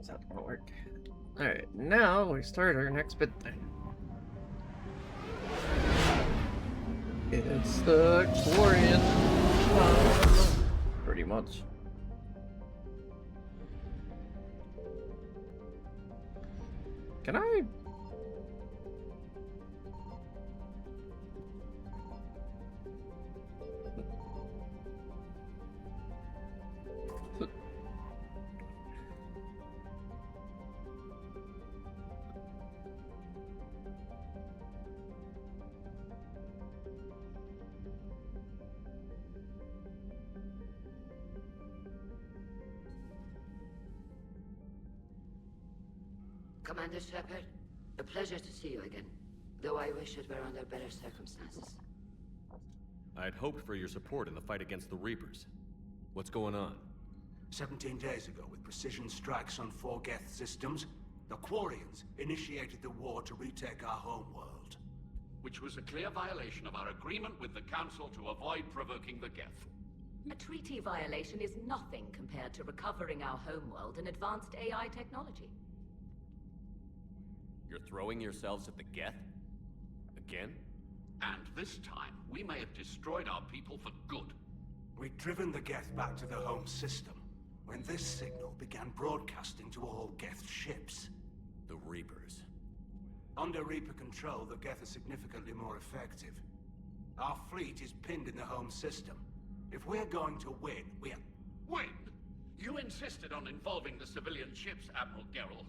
Is that gonna work? Alright, now we start our next bit thing. It's the Quarian. Pretty much. Can I? Commander Shepard, a pleasure to see you again, though I wish it were under better circumstances. I had hoped for your support in the fight against the Reapers. What's going on? 17 days ago, with precision strikes on 4 geth systems, the Quarians initiated the war to retake our homeworld. Which was a clear violation of our agreement with the Council to avoid provoking the geth. A treaty violation is nothing compared to recovering our homeworld and advanced AI technology. You're throwing yourselves at the geth? Again? And this time, we may have destroyed our people for good. We'd driven the geth back to the home system, when this signal began broadcasting to all geth ships. The Reapers. Under Reaper control, the geth are significantly more effective. Our fleet is pinned in the home system. If we're going to win, Win? You insisted on involving the civilian ships, Admiral Gerrel.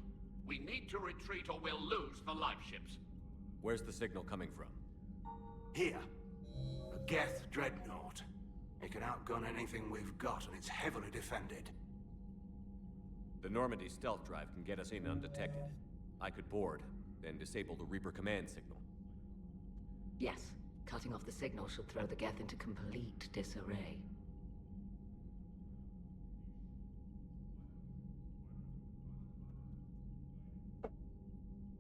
We need to retreat or we'll lose the live ships. Where's the signal coming from? Here. A geth dreadnought. It can outgun anything we've got, and it's heavily defended. The Normandy stealth drive can get us in undetected. I could board, then disable the Reaper command signal. Yes, cutting off the signal should throw the geth into complete disarray.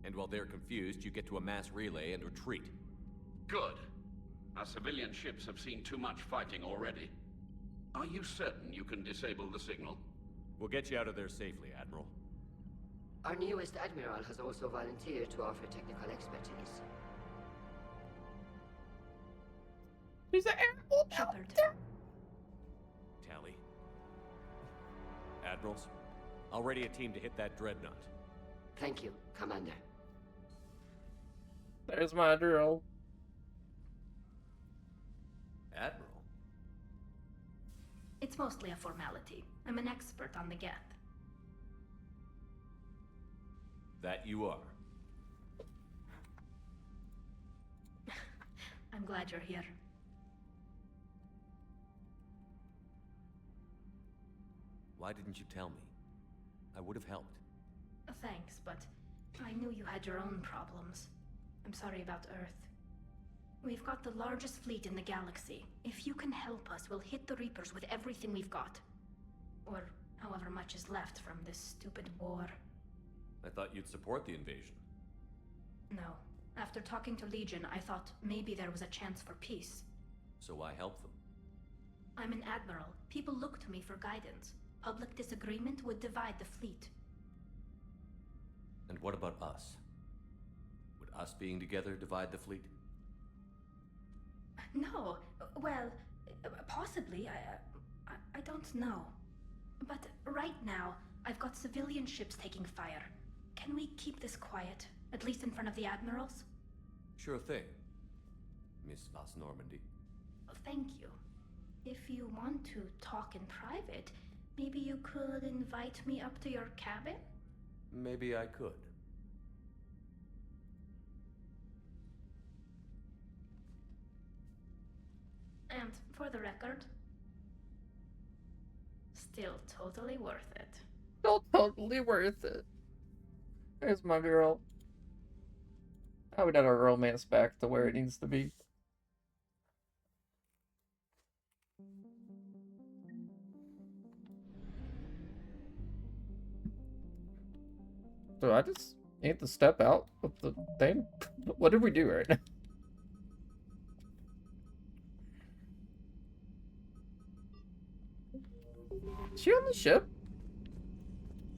And while they're confused, you get to a mass relay and retreat. Good. Our civilian ships have seen too much fighting already. Are you certain you can disable the signal? We'll get you out of there safely, Admiral. Our newest Admiral has also volunteered to offer technical expertise. He's an animal. Shepard. Tally. Admirals, I'll ready a team to hit that dreadnought. Thank you, Commander. There's my drill. Admiral? It's mostly a formality. I'm an expert on the geth. That you are. I'm glad you're here. Why didn't you tell me? I would have helped. Thanks, but I knew you had your own problems. I'm sorry about Earth. We've got the largest fleet in the galaxy. If you can help us, we'll hit the Reapers with everything we've got. Or however much is left from this stupid war. I thought you'd support the invasion. No. After talking to Legion, I thought maybe there was a chance for peace. So why help them? I'm an admiral. People look to me for guidance. Public disagreement would divide the fleet. And what about us? Would us being together divide the fleet? No. Well, possibly. I don't know. But right now, I've got civilian ships taking fire. Can we keep this quiet? At least in front of the admirals? Sure thing, Miss Vas Normandy. Thank you. If you want to talk in private, maybe you could invite me up to your cabin? Maybe I could. And for the record, still totally worth it. Still totally worth it. There's my girl. Now we got our romance back to where it needs to be. So I just need to step out of the thing? What did we do right now? Is she on the ship?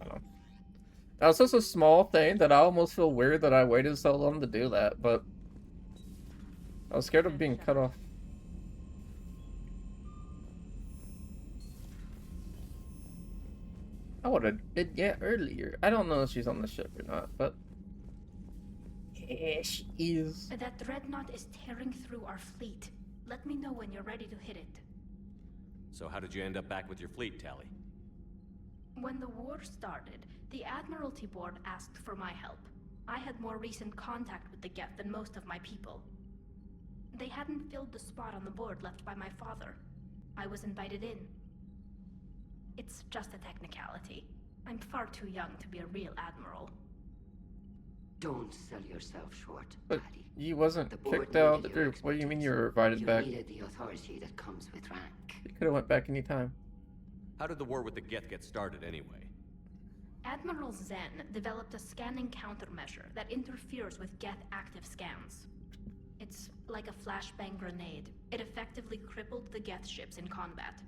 I don't know. That was just a small thing that I almost feel weird that I waited so long to do that, but I was scared of being cut off. I would have did yeah earlier. I don't know if she's on the ship or not, but yeah, she is. That dreadnought is tearing through our fleet. Let me know when you're ready to hit it. So how did you end up back with your fleet, Tally? When the war started, the Admiralty Board asked for my help. I had more recent contact with the geth than most of my people. They hadn't filled the spot on the board left by my father. I was invited in. It's just a technicality. I'm far too young to be a real admiral. Don't sell yourself short, But Paddy. you wasn't The board kicked out of the needed your group. What do you mean you expertise. were invited You back? needed the authority that comes with rank. You could have went back anytime. How did the war with the Geth get started anyway? Admiral Zen developed a scanning countermeasure that interferes with geth active scans. It's like a flashbang grenade. It effectively crippled the geth ships in combat.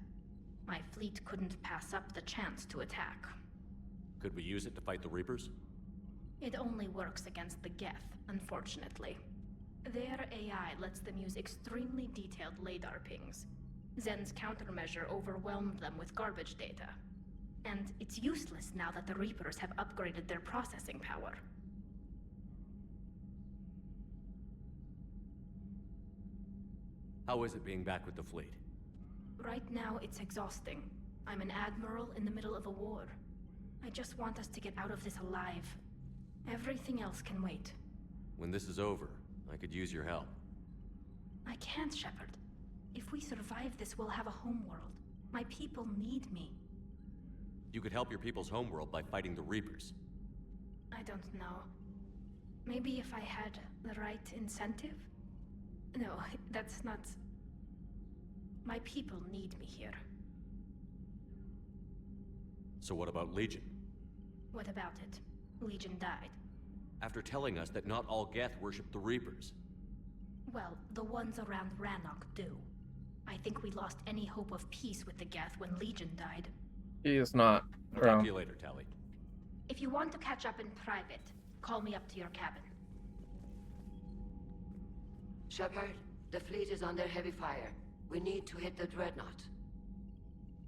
My fleet couldn't pass up the chance to attack. Could we use it to fight the Reapers? It only works against the geth, unfortunately. Their AI lets them use extremely detailed LADAR pings. Zen's countermeasure overwhelmed them with garbage data. And it's useless now that the Reapers have upgraded their processing power. How is it being back with the fleet? Right now, it's exhausting. I'm an admiral in the middle of a war. I just want us to get out of this alive. Everything else can wait. When this is over, I could use your help. I can't, Shepard. If we survive this, we'll have a homeworld. My people need me. You could help your people's homeworld by fighting the Reapers. I don't know. Maybe if I had the right incentive? No, that's not... My people need me here. So what about Legion? What about it? Legion died. After telling us that not all Geth worship the Reapers. Well, the ones around Rannoch do. I think we lost any hope of peace with the Geth when Legion died. He is not I'll talk to around. you later, Tally. If you want to catch up in private, call me up to your cabin. Shepard, the fleet is under heavy fire. We need to hit the dreadnought.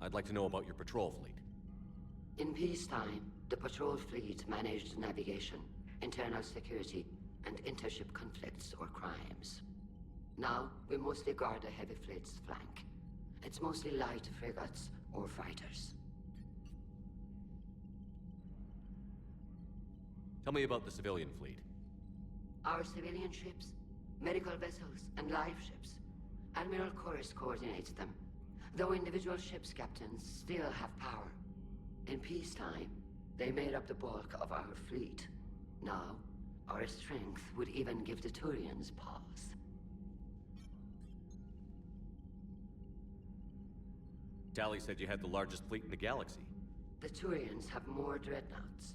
I'd like to know about your patrol fleet. In peacetime, the patrol fleet managed navigation, internal security, and intership conflicts or crimes. Now, we mostly guard the heavy fleet's flank. It's mostly light frigates or fighters. Tell me about the civilian fleet. Our civilian ships, medical vessels, and live ships. Admiral Chorus coordinates them, though individual ships' captains still have power. In peacetime, they made up the bulk of our fleet. Now, our strength would even give the Turians pause. Tally said you had the largest fleet in the galaxy. The Turians have more dreadnoughts.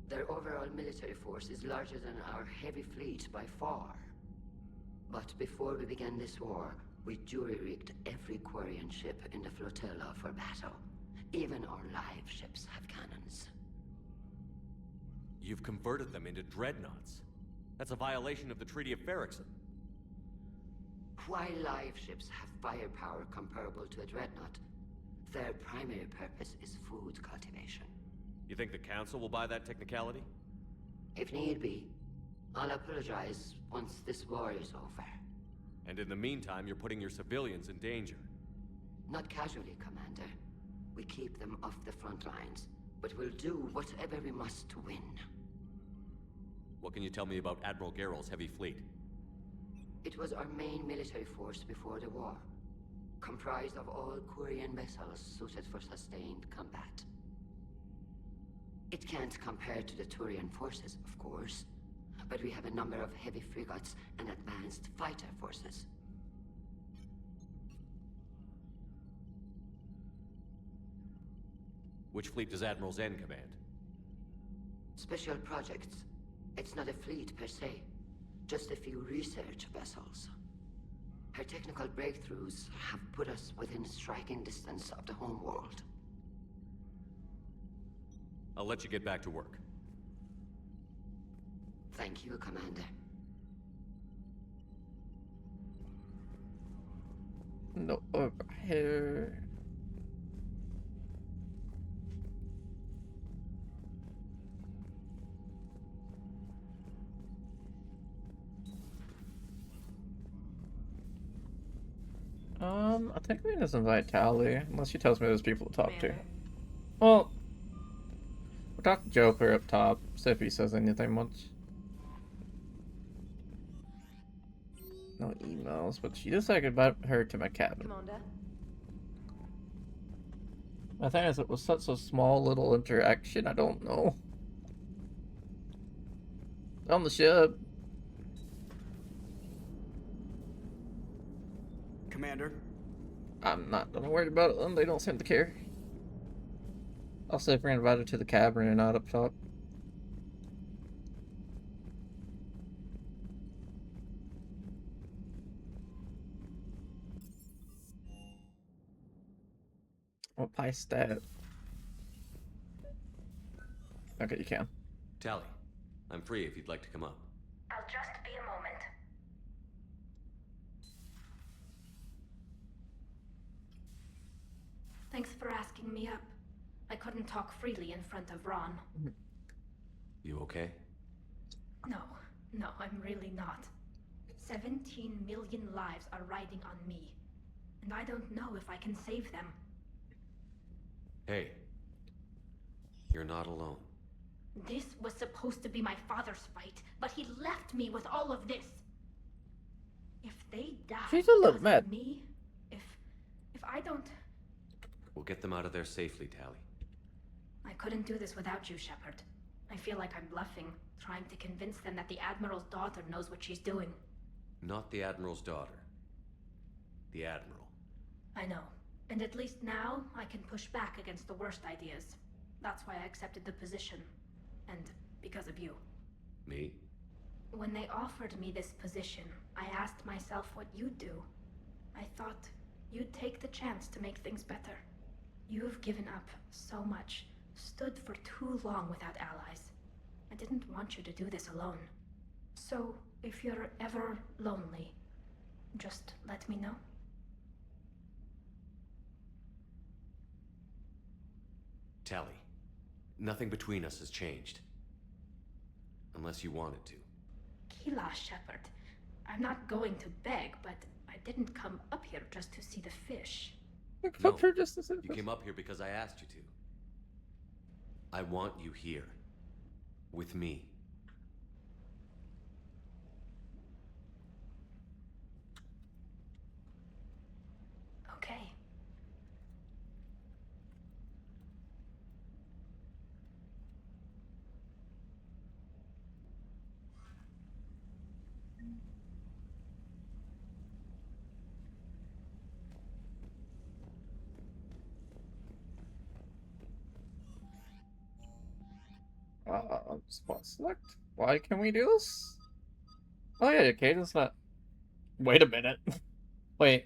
Their overall military force is larger than our heavy fleet by far. But before we began this war, we jury-rigged every Quarian ship in the flotilla for battle. Even our live ships have cannons. You've converted them into dreadnoughts. That's a violation of the Treaty of Ferrixon. While live ships have firepower comparable to a dreadnought, their primary purpose is food cultivation. You think the Council will buy that technicality? If need be, I'll apologize once this war is over. And in the meantime, you're putting your civilians in danger. Not casually, Commander. We keep them off the front lines, but we'll do whatever we must to win. What can you tell me about Admiral Geralt's heavy fleet? It was our main military force before the war, comprised of all Quarian vessels suited for sustained combat. It can't compare to the Turian forces, of course, but we have a number of heavy frigates and advanced fighter forces. Which fleet does Admiral Zen command? Special projects. It's not a fleet per se, just a few research vessels. Her technical breakthroughs have put us within striking distance of the homeworld. I'll let you get back to work. Thank you, Commander. No, over here. I think we just invite Tally, unless she tells me there's people to talk to. Well, we'll talk to Joker up top, see if he says anything much. No emails, but she did say goodbye her to my cabin. Commander? I think it was such a small little interaction, I don't know. On the ship. Commander? I'm not gonna worry about it then, they don't seem to care. I'll see if we're invited to the cabin or not up top. What pie stat? Okay, you can. Tally, I'm free if you'd like to come up. I'll just be a moment. Thanks for asking me up. I couldn't talk freely in front of Ron. You okay? No, I'm really not. 17 million lives are riding on me. And I don't know if I can save them. Hey. You're not alone. This was supposed to be my father's fight, but he left me with all of this. If they die She's a little because mad. of me, if I don't... We'll get them out of there safely, Tally. I couldn't do this without you, Shepard. I feel like I'm bluffing, trying to convince them that the Admiral's daughter knows what she's doing. Not the Admiral's daughter. The Admiral. I know. And at least now, I can push back against the worst ideas. That's why I accepted the position. And because of you. Me? When they offered me this position, I asked myself what you'd do. I thought you'd take the chance to make things better. You've given up so much, stood for too long without allies. I didn't want you to do this alone. So, if you're ever lonely, just let me know. Tally, nothing between us has changed. Unless you want it to. Kila, Shepard. I'm not going to beg, but I didn't come up here just to see the fish. No, Just a you came up here because I asked you to. I want you here. With me. Okay. Spot select. Why can we do this? Oh yeah, Caden's not. Wait a minute. Wait.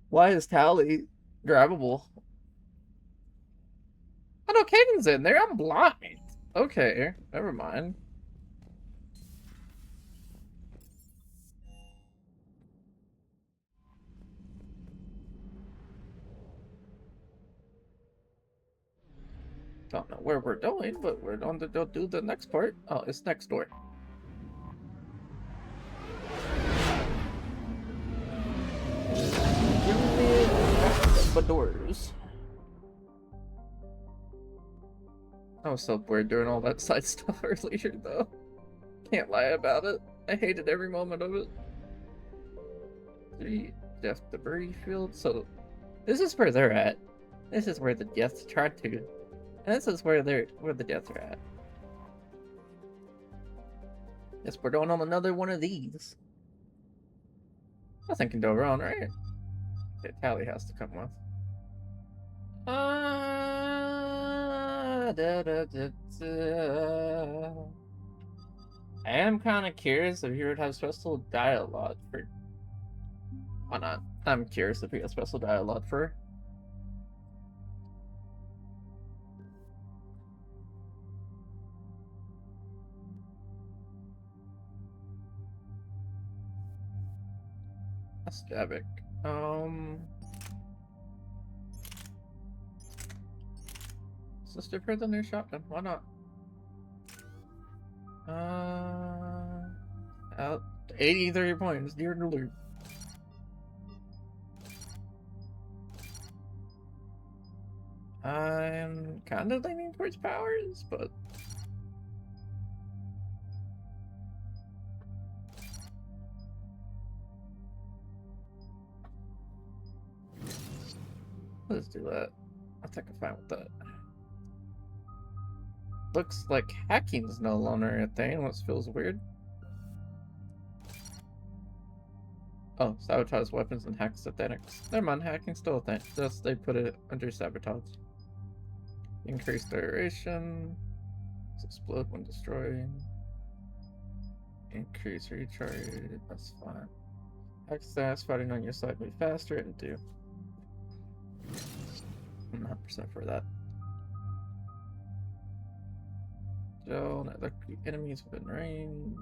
Why is Tally grabbable? Oh no, Caden's in there. I'm blind. Okay, never mind. Don't know where we're going, but we're on to go do the next part. Oh, it's next door. Give me the doors. I was so bored doing all that side stuff earlier, though. Can't lie about it. I hated every moment of it. 3 Death Debris Field. So, this is where they're at. This is where the Geth tried to. And this is where the Geth are at. Yes, we're going on another one of these. Nothing can go wrong, right? Okay, Tally has to come with. I am kind of curious if you would have special dialogue for. Why not? I'm curious if you have special dialogue for. Stavic. Is this different than new shotgun? Why not? Out 83 points, dear loot. I'm kind of leaning towards powers, but let's do that. I think I'm fine with that. Looks like hacking's no longer a thing, which feels weird. Oh, sabotage weapons and hack synthetics. Never mind, hacking's still a thing. Just they put it under sabotage. Increase duration. Explode when destroyed. Increase recharge. That's fine. Hack stats, fighting on your side move faster, and do. I'm 100% for that. Gel, not look enemies within range.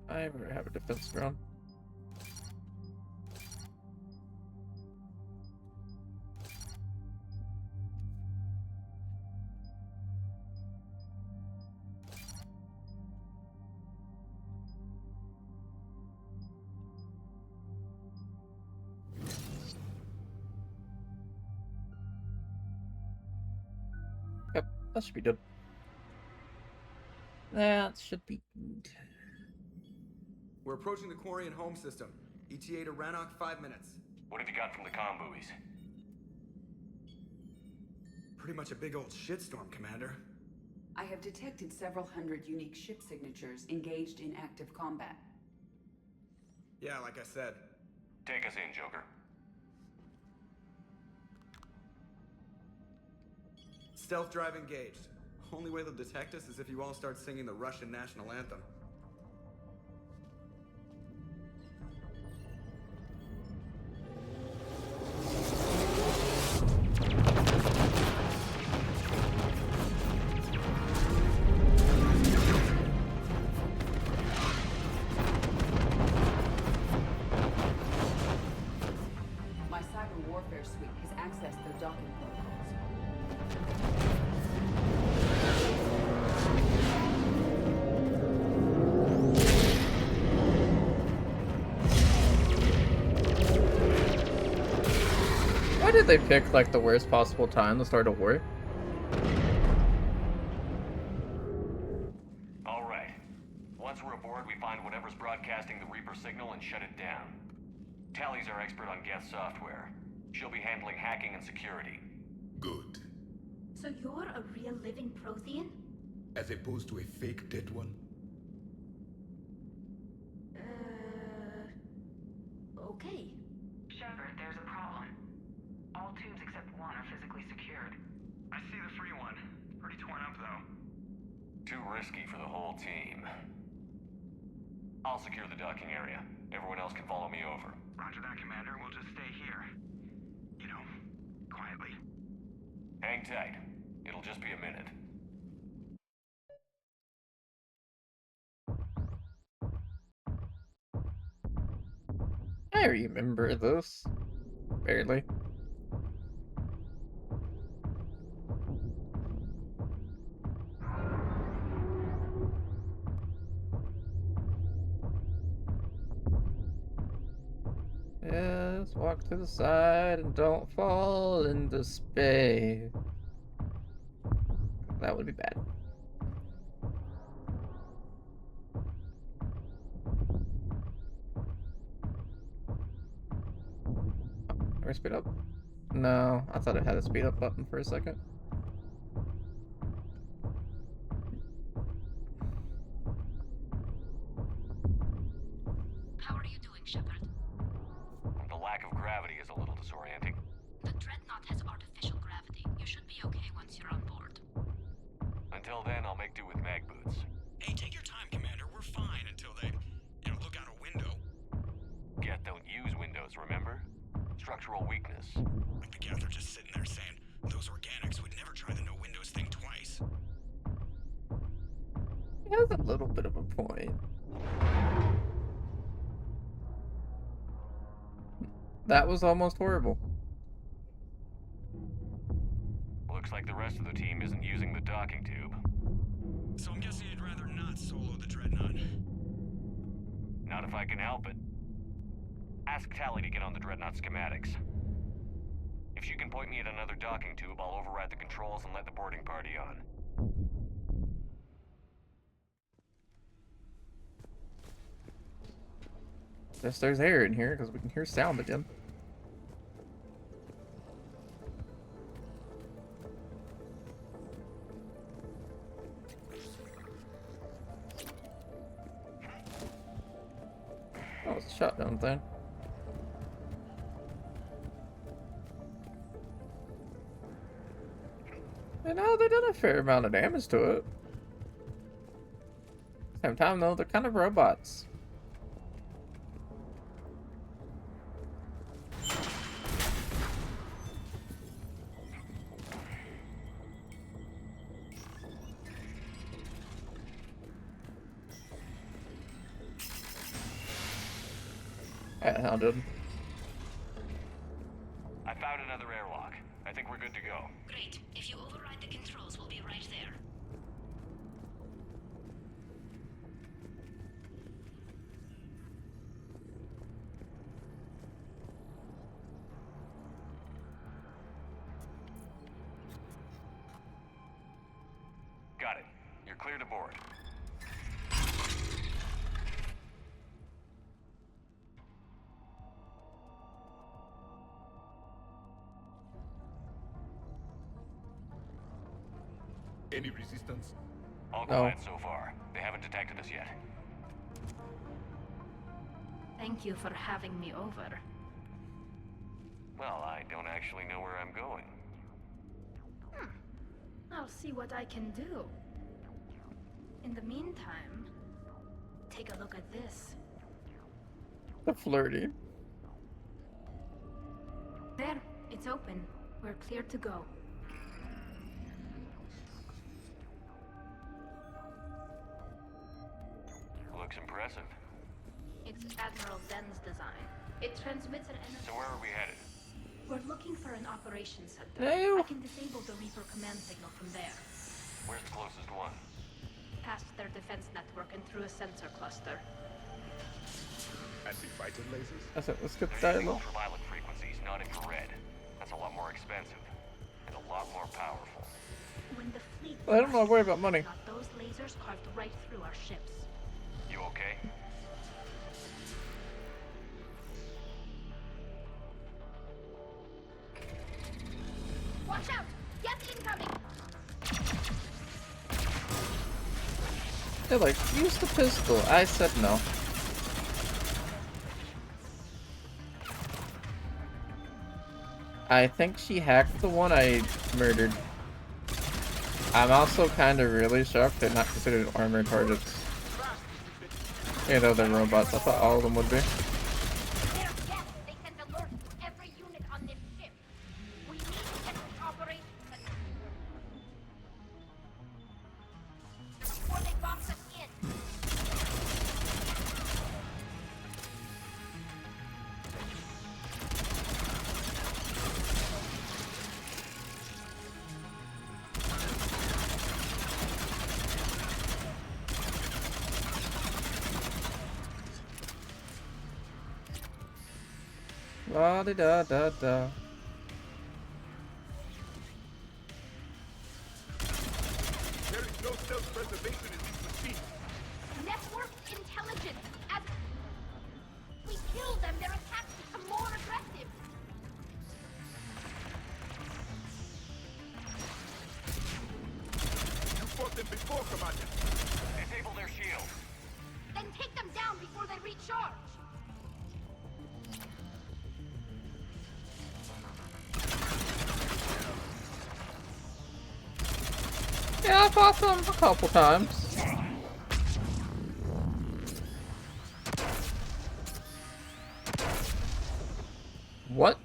I already have a defense drone. Yep, that should be good. That should be good. We're approaching the quarry and home system. ETA to Rannoch, 5 minutes. What have you got from the comm buoys? Pretty much a big old shitstorm, Commander. I have detected several hundred unique ship signatures engaged in active combat. Yeah, like I said. Take us in, Joker. Stealth drive engaged. Only way they'll detect us is if you all start singing the Russian national anthem. My cyber warfare suite has accessed their docking protocols. Why did they pick like the worst possible time to start a war? All right. Once we're aboard, we find whatever's broadcasting the Reaper signal and shut it down. Tally's our expert on geth software. She'll be handling hacking and security. Good. So you're a real living Prothean? As opposed to a fake dead one? Okay. Shepard, there's a problem. All tubes except one are physically secured. I see the free one. Pretty torn up, though. Too risky for the whole team. I'll secure the docking area. Everyone else can follow me over. Roger that, Commander. We'll just stay here. You know, quietly. Hang tight. It'll just be a minute. I remember this. Barely. Yes, walk to the side and don't fall into space. That would be bad. Can we speed up? No, I thought it had a speed up button for a second. How are you doing, Shepard? The lack of gravity is a little disorienting. The Dreadnought has artificial gravity. should be okay once you're on board. Until then, I'll make do with mag boots. Hey, take your time, Commander. We're fine until they, look out a window. Geth don't use windows, remember? Structural weakness. Like the Geth are just sitting there saying, those organics would never try the no windows thing twice. He has a little bit of a point. That was almost horrible. Looks like the rest of the team isn't using the docking tube. So I'm guessing you'd rather not solo the Dreadnought. Not if I can help it. Ask Tally to get on the Dreadnought schematics. If she can point me at another docking tube, I'll override the controls and let the boarding party on. Guess there's air in here because we can hear sound again. Oh, it's a shotgun thing. And now they did a fair amount of damage to it. Same time though, they're kind of robots. Yeah, dude. I found another airlock. I think we're good to go. Great. If you override the controls, we'll be right there. Got it. You're clear to board. Any resistance? All No. quiet so far. They haven't detected us yet. Thank you for having me over. Well, I don't actually know where I'm going. I'll see what I can do. In the meantime, take a look at this. The flirty. There, it's open. We're clear to go. Looks impressive. It's Admiral Zen's design. It transmits an energy. So where are we headed? We're looking for an operations center. Ew. I can disable the Reaper command signal from there. Where's the closest one? Past their defense network and through a sensor cluster. Anti-fighter lasers? That's it. Let's get They're that using low. ultraviolet frequencies, not infrared. That's a lot more expensive. And a lot more powerful. When the fleet I don't know. Worry about money. those lasers carved right through our ships. You okay? Watch out! Geth incoming! They're like, use the pistol. I said no. I think she hacked the one I murdered. I'm also kind of really shocked they're not considered armored targets. You know, they're robots. I thought all of them would be. They're Geth! They send alerts to every unit on this ship! We need to get the operation center before they box us in! La di da da da. There is no self-preservation in these machines. Network intelligence! As we kill them, their attacks become more aggressive! You fought them before, Commander. Disable their shields. Then take them down before they recharge! Yeah, I fought them a couple times. What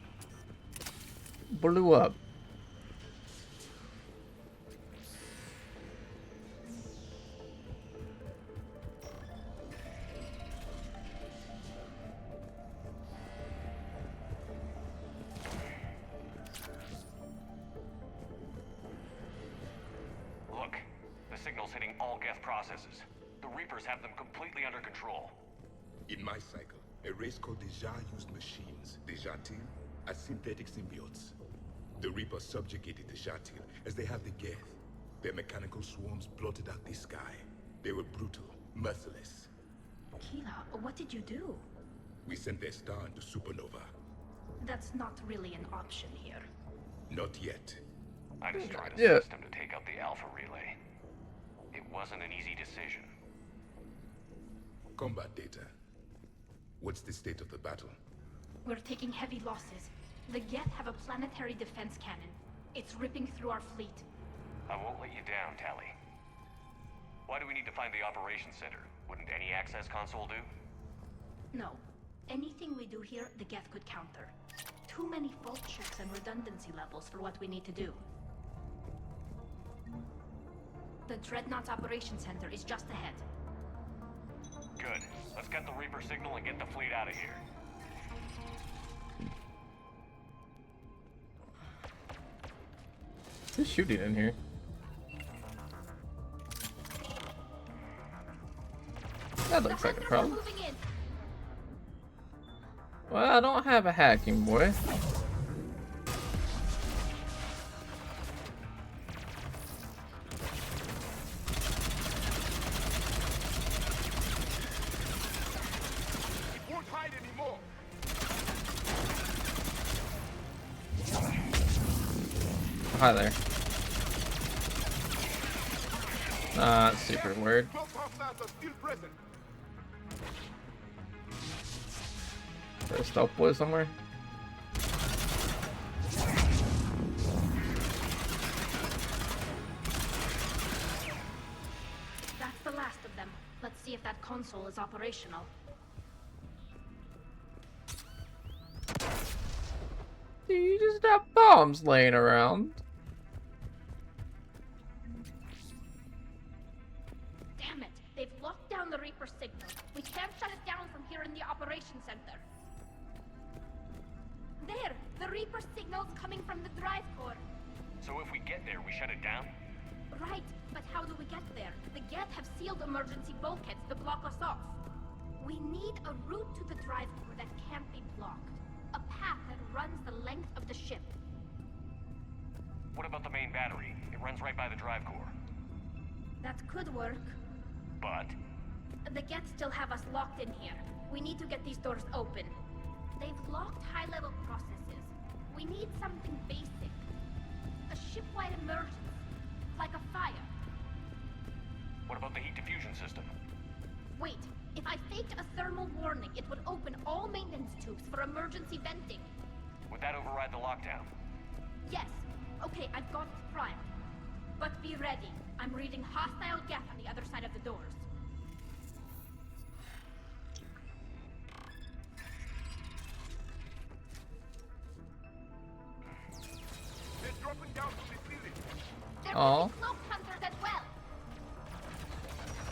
blew up? Look, the signal's hitting all geth processes. The Reapers have them completely under control. In my cycle, a race called the Jah used machines, the Jatil, as synthetic symbiotes. The Reapers subjugated the Jatil as they have the geth. Their mechanical swarms blotted out the sky. They were brutal, merciless. Keela, what did you do? We sent their star into supernova. That's not really an option here. Not yet. I destroyed a Yeah. system to take out the Alpha relay. It wasn't an easy decision. Combat data. What's the state of the battle? We're taking heavy losses. The Geth have a planetary defense cannon. It's ripping through our fleet. I won't let you down, Tally. Why do we need to find the operations center? Wouldn't any access console do? No. Anything we do here, the Geth could counter. Too many fault checks and redundancy levels for what we need to do. The Dreadnought's operations center is just ahead. Good. Let's get the Reaper signal and get the fleet out of here. Who's shooting in here? That looks like a problem. Well, I don't have a hacking, boy. It won't hide anymore. Hi there. Not super weird. Both hostiles are still present. There's a stealth boy somewhere. That's the last of them. Let's see if that console is operational. You just have bombs laying around. Damn it! They've locked down the Reaper signal. We can't shut it down from here in the operations center. There! The Reaper signal's coming from the drive core. So if we get there, we shut it down? Right, but how do we get there? The Geth have sealed emergency bulkheads to block us off. We need a route to the drive core that can't be blocked. A path that runs the length of the ship. What about the main battery? It runs right by the drive core. That could work. But The Geth still have us locked in here. We need to get these doors open. They've locked high-level processes. We need something basic. A ship-wide emergency. Like a fire. what about the heat diffusion system? Wait, if I faked a thermal warning, it would open all maintenance tubes for emergency venting. Would that override the lockdown? Yes. Okay, I've got it primed. But be ready. I'm reading hostile Geth on the other side of the doors. They're dropping down from the ceiling. There Aw. will be cloak hunters as well.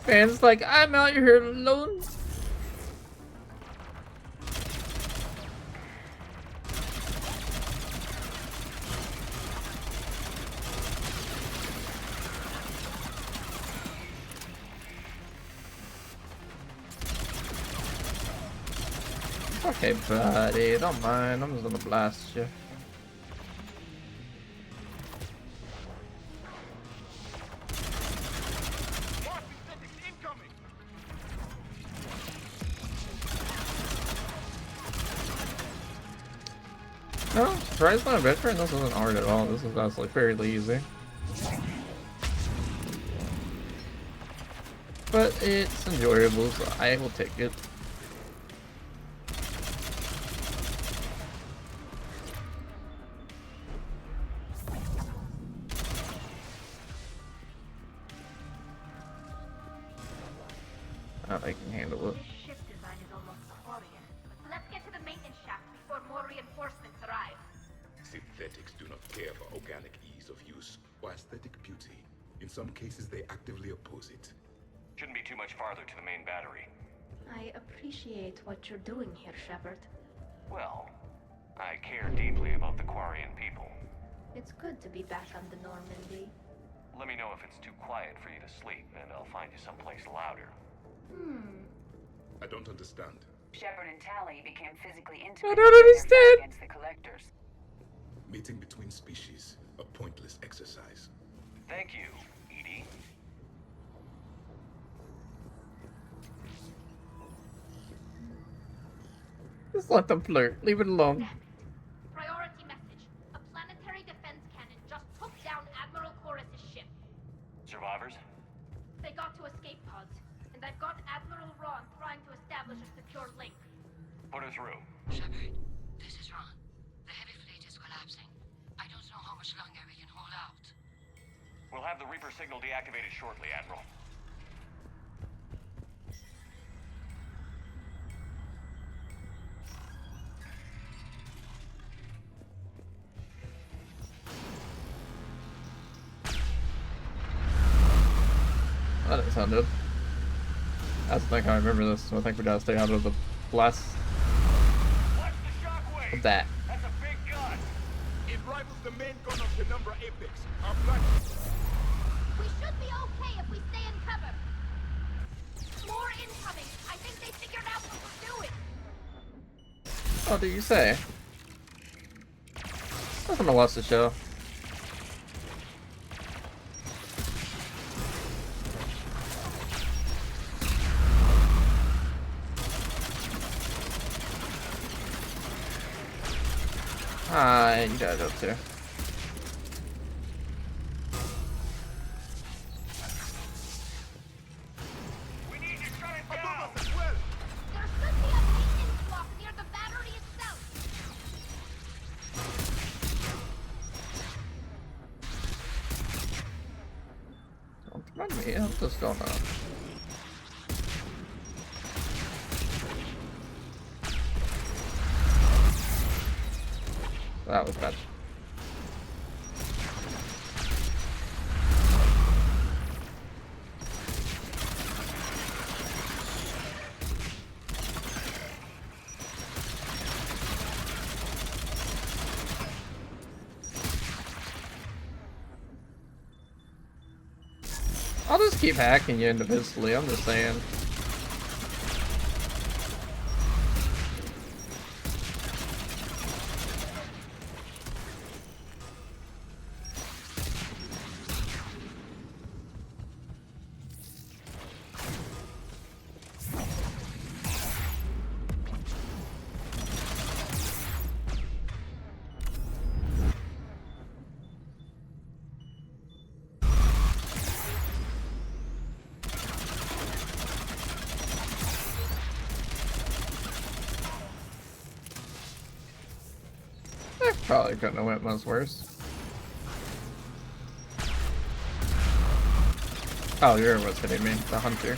Fans like, I'm out here alone. Okay, buddy, don't mind. I'm just gonna blast you. More synthetics incoming. No, I'm surprised on a veteran. This isn't hard at all. This is actually fairly easy. But it's enjoyable, so I will take it. I can handle it. Ship design is almost Quarian. Let's get to the maintenance shaft before more reinforcements arrive. Synthetics do not care for organic ease of use or aesthetic beauty. In some cases, they actively oppose it. Shouldn't be too much farther to the main battery. I appreciate what you're doing here, Shepard. Well, I care deeply about the Quarian people. It's good to be back on the Normandy. Let me know if it's too quiet for you to sleep, and I'll find you someplace louder. I don't understand. Shepard and Tally became physically I intimate don't during their understand. fight against the Collectors. Mating between species, a pointless exercise. Thank you, Edie. Just let them flirt. Leave it alone. Priority message. A planetary defense cannon just took down Admiral Chorus's ship. Survivors? They got to escape pods, and I've got Admiral Ron trying to establish a secure link. Put her through. Shepard, this is Ron. The heavy fleet is collapsing. I don't know how much longer we can hold out. We'll have the Reaper signal deactivated shortly, Admiral. That didn't sound good. That's the thing, I remember this, so I think we gotta stay out of the blast Watch the shockwave! of that. That's a big gun! It rivals the main gun of Penumbra Apex. Our flag. We should be okay if we stay in cover. More incoming. I think they figured out what we're doing. What did you say? I'm gonna watch the show. Ah, you got it up there. We need to shut it Above down! us as well. There should be a maintenance block near the battery itself. Don't run me, I'm just gonna. That was bad. I'll just keep hacking you individually, I'm just saying. Probably couldn't have went much worse. Oh, you're what's hitting me, the hunter.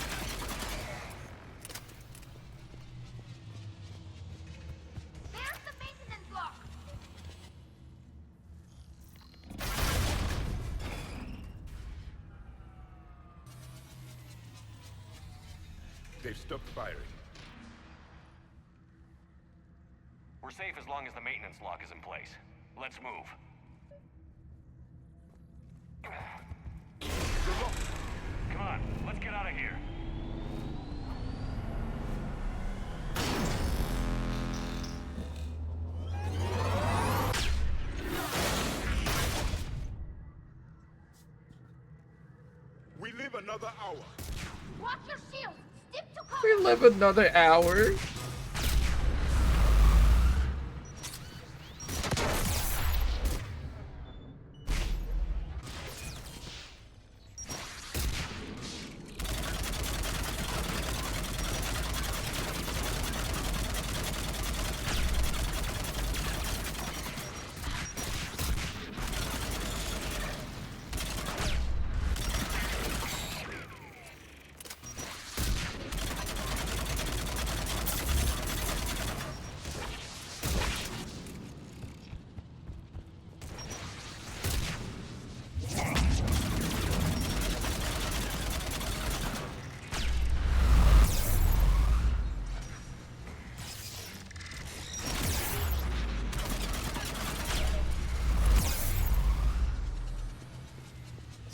There's the maintenance block. They've stopped firing. We're safe as long as the maintenance lock is in place. Let's move. Come on, let's get out of here. We live another hour. Watch your shield. Stick to cover. We live another hour.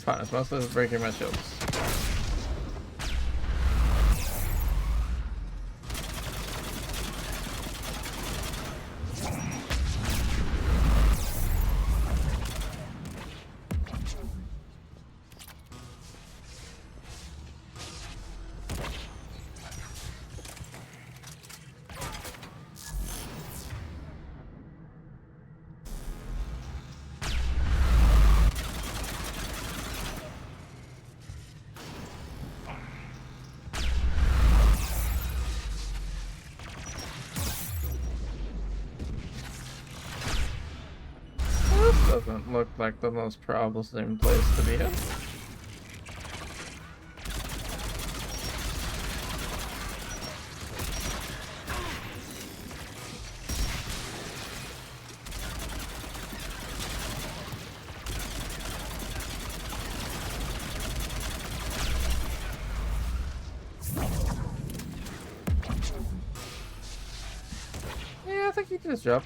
fine. It's mostly just breaking my shields. Doesn't look like the most troublesome place to be in. Yeah, I think you can just jump.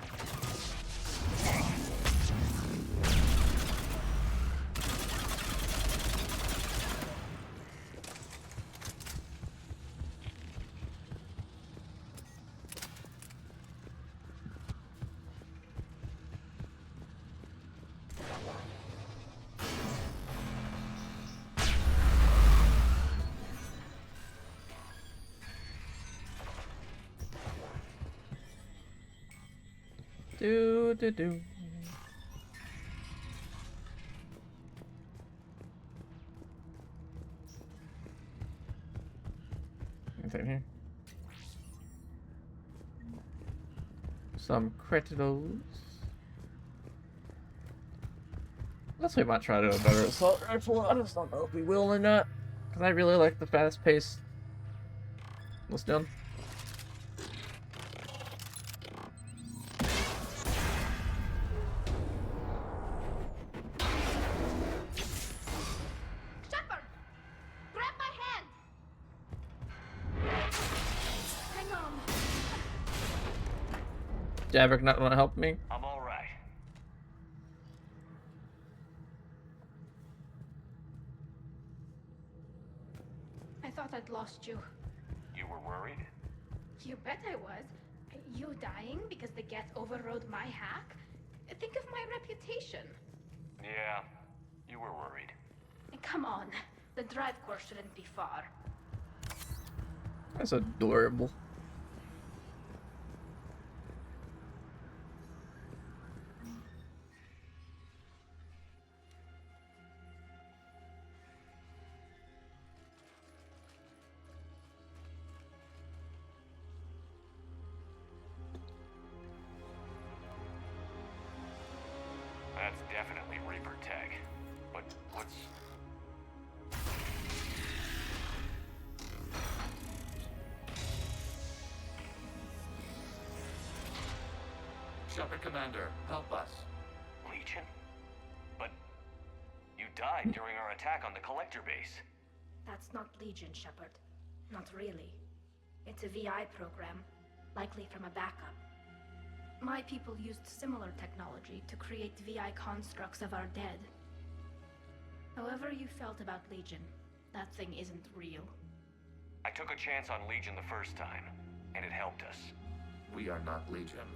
Do. Anything here? Some criticals. Guess we might try to do a better assault rifle. I just don't know if we will or not. Because I really like the fast pace. What's done? Javik not want to help me? I'm all right. I thought I'd lost you. You were worried? You bet I was. You dying because the geth overrode my hack? Think of my reputation. Yeah, you were worried. Come on, the drive course shouldn't be far. That's adorable. That's definitely Reaper tech. But what's... Shepard Commander, help us. Legion? But you died during our attack on the Collector base. That's not Legion, Shepard. Not really. It's a VI program, likely from a backup. My people used similar technology to create VI constructs of our dead. However you felt about Legion, that thing isn't real. I took a chance on Legion the first time, and it helped us. We are not Legion.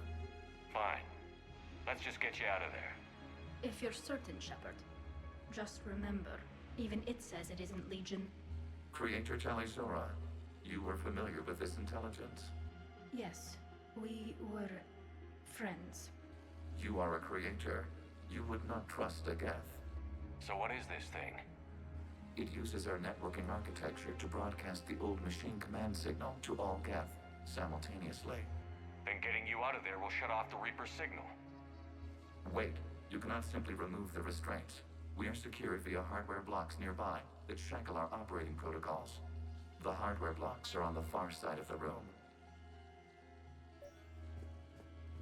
Fine. Let's just get you out of there. If you're certain, Shepard, just remember, even it says it isn't Legion. Creator Talizora, you were familiar with this intelligence? Yes, we were friends. You are a creator. You would not trust a geth. So what is this thing? It uses our networking architecture to broadcast the old machine command signal to all geth simultaneously. Then getting you out of there will shut off the Reaper signal. Wait, you cannot simply remove the restraints. We are secured via hardware blocks nearby that shackle our operating protocols. The hardware blocks are on the far side of the room.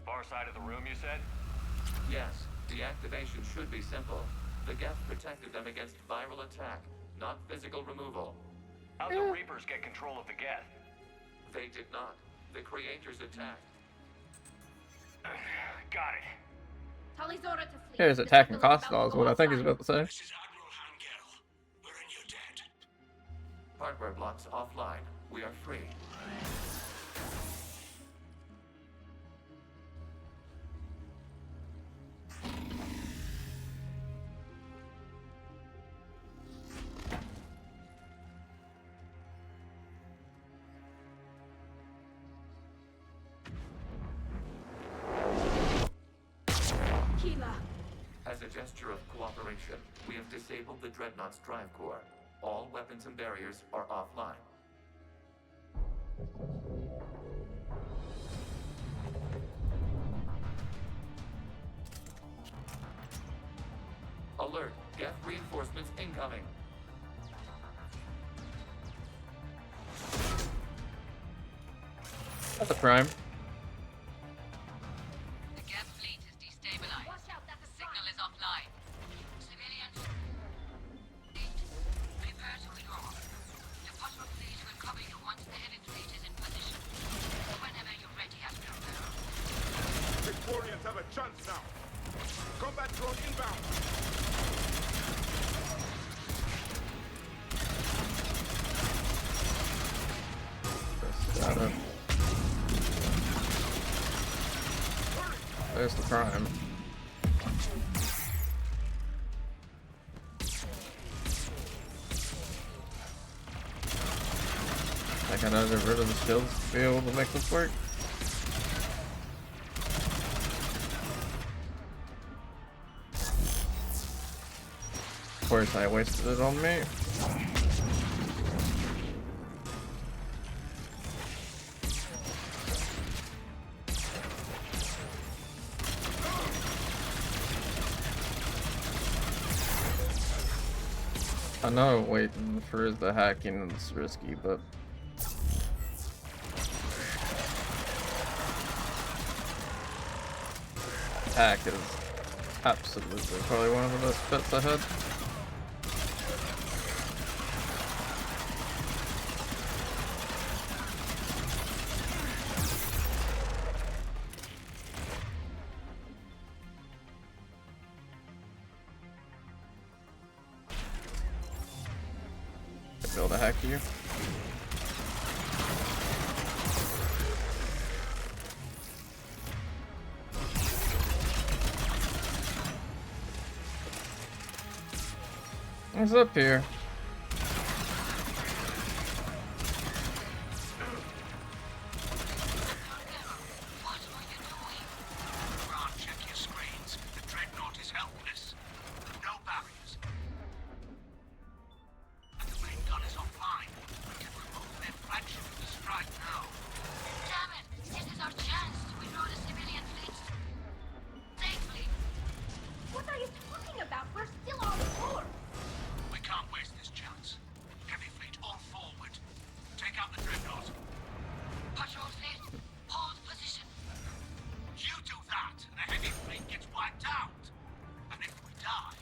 Far side of the room, you said? Yes, deactivation should be simple. The geth protected them against viral attack, not physical removal. How'd the Reapers get control of the geth? They did not. The creators attacked. Got it. Talizora to fleet. Here's attacking hostile is what I think he's about to say. This is Admiral Hangel. Hardware blocks offline. We are free. As a gesture of cooperation, we have disabled the Dreadnought's drive core. All weapons and barriers are offline. Alert! Geth reinforcements incoming! That's a crime. The geth fleet is destabilized. Watch out, that's a signal is offline. Civilians, prepare to withdraw. The Potter fleet will cover you once the heavy fleet is in position. Whenever you're ready, Admiral. Victorians have a chance now. Combat drone inbound. Got it. There's the crime. I gotta get rid of the shields to be able to make this work. Of course, I wasted it on me. I know waiting for the hacking is risky, but hack is absolutely probably one of the best bets I had. Build a hack here. What's up here? Check your screens. The Dreadnought is helpless. No barriers. And the main gun is offline. We can remove their flagship with the strike now. Damn it! This is our chance to withdraw the civilian fleet safely. What are you talking about? We're still on board. We can't waste this chance. Heavy fleet all forward. Take out the Dreadnought. Patrol fleet, hold position. You do that, and the heavy fleet gets wiped out. And if we die,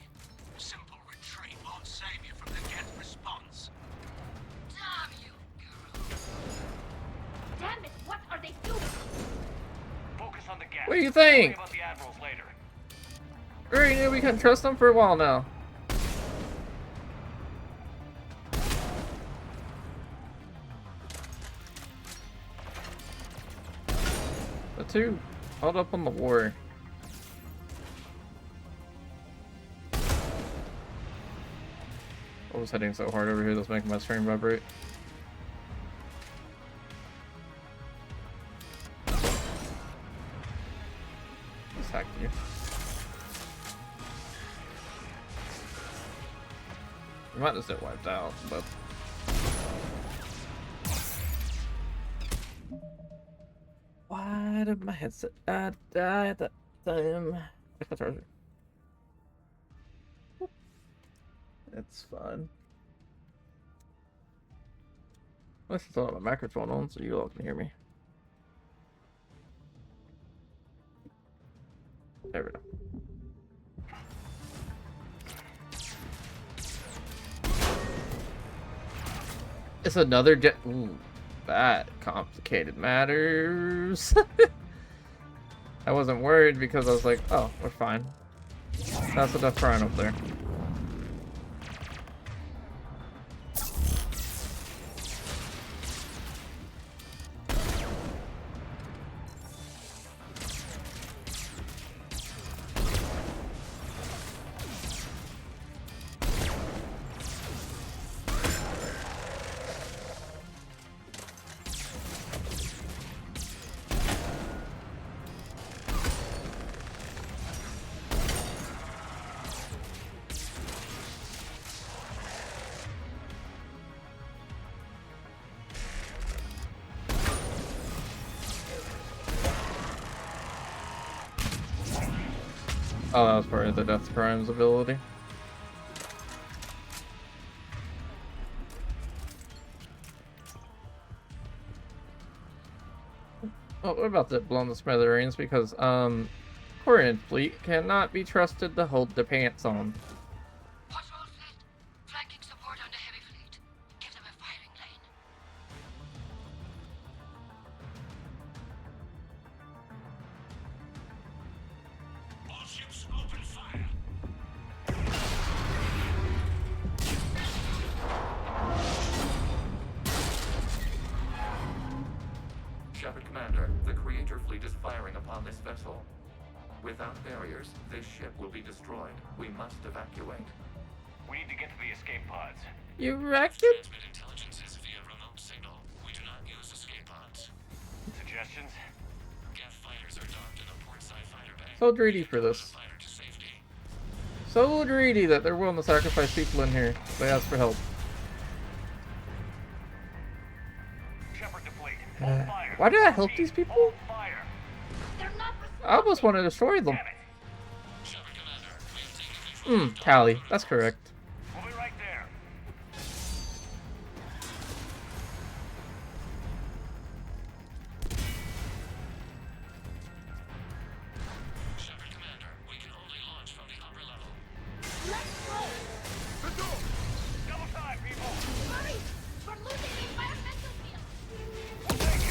simple retreat won't save you from the geth response. Damn you, girl. Damn it, what are they doing? Focus on the geth. What do you Worry think? about the admirals later. We already knew we couldn't trust them for a while now. The two held up on the war. I was hitting so hard over here that's making my screen vibrate. Just hacked you. You might just get wiped out, but why did my headset die at that time? It's fine. At least I still have my microphone on, so you all can hear me. There we go. It's another ooh, that complicated matters. I wasn't worried because I was like, oh, we're fine. That's enough crying up there. Oh, that was part of the Death Crimes ability. Oh, what about that blown to smithereens? Because, Korean fleet cannot be trusted to hold the pants on. Patrol fleet, flanking support on the heavy fleet. Give them a firing lane. All ships open fire. Shepard Commander, the Creator fleet is firing upon this vessel. Without barriers, this ship will be destroyed. We must evacuate. We need to get to the escape pods. You reckon? Transmit intelligences via remote signal. We do not use escape pods. Suggestions? Geth fighters are docked in a portside fighter bay. So greedy for this. Fighter to safety. So greedy that they're willing to sacrifice people in here. They ask for help. Shepard to fleet. Hold fire. Why did I help these people? Hold fire. They're not I almost want to destroy them. Damn it. Shepard Commander, we have taken control. Tally. That's correct. We'll be right there. Shepard Commander, we can only launch from the upper level. Let's go! Double time, people. Hurry! We're losing the environmental field!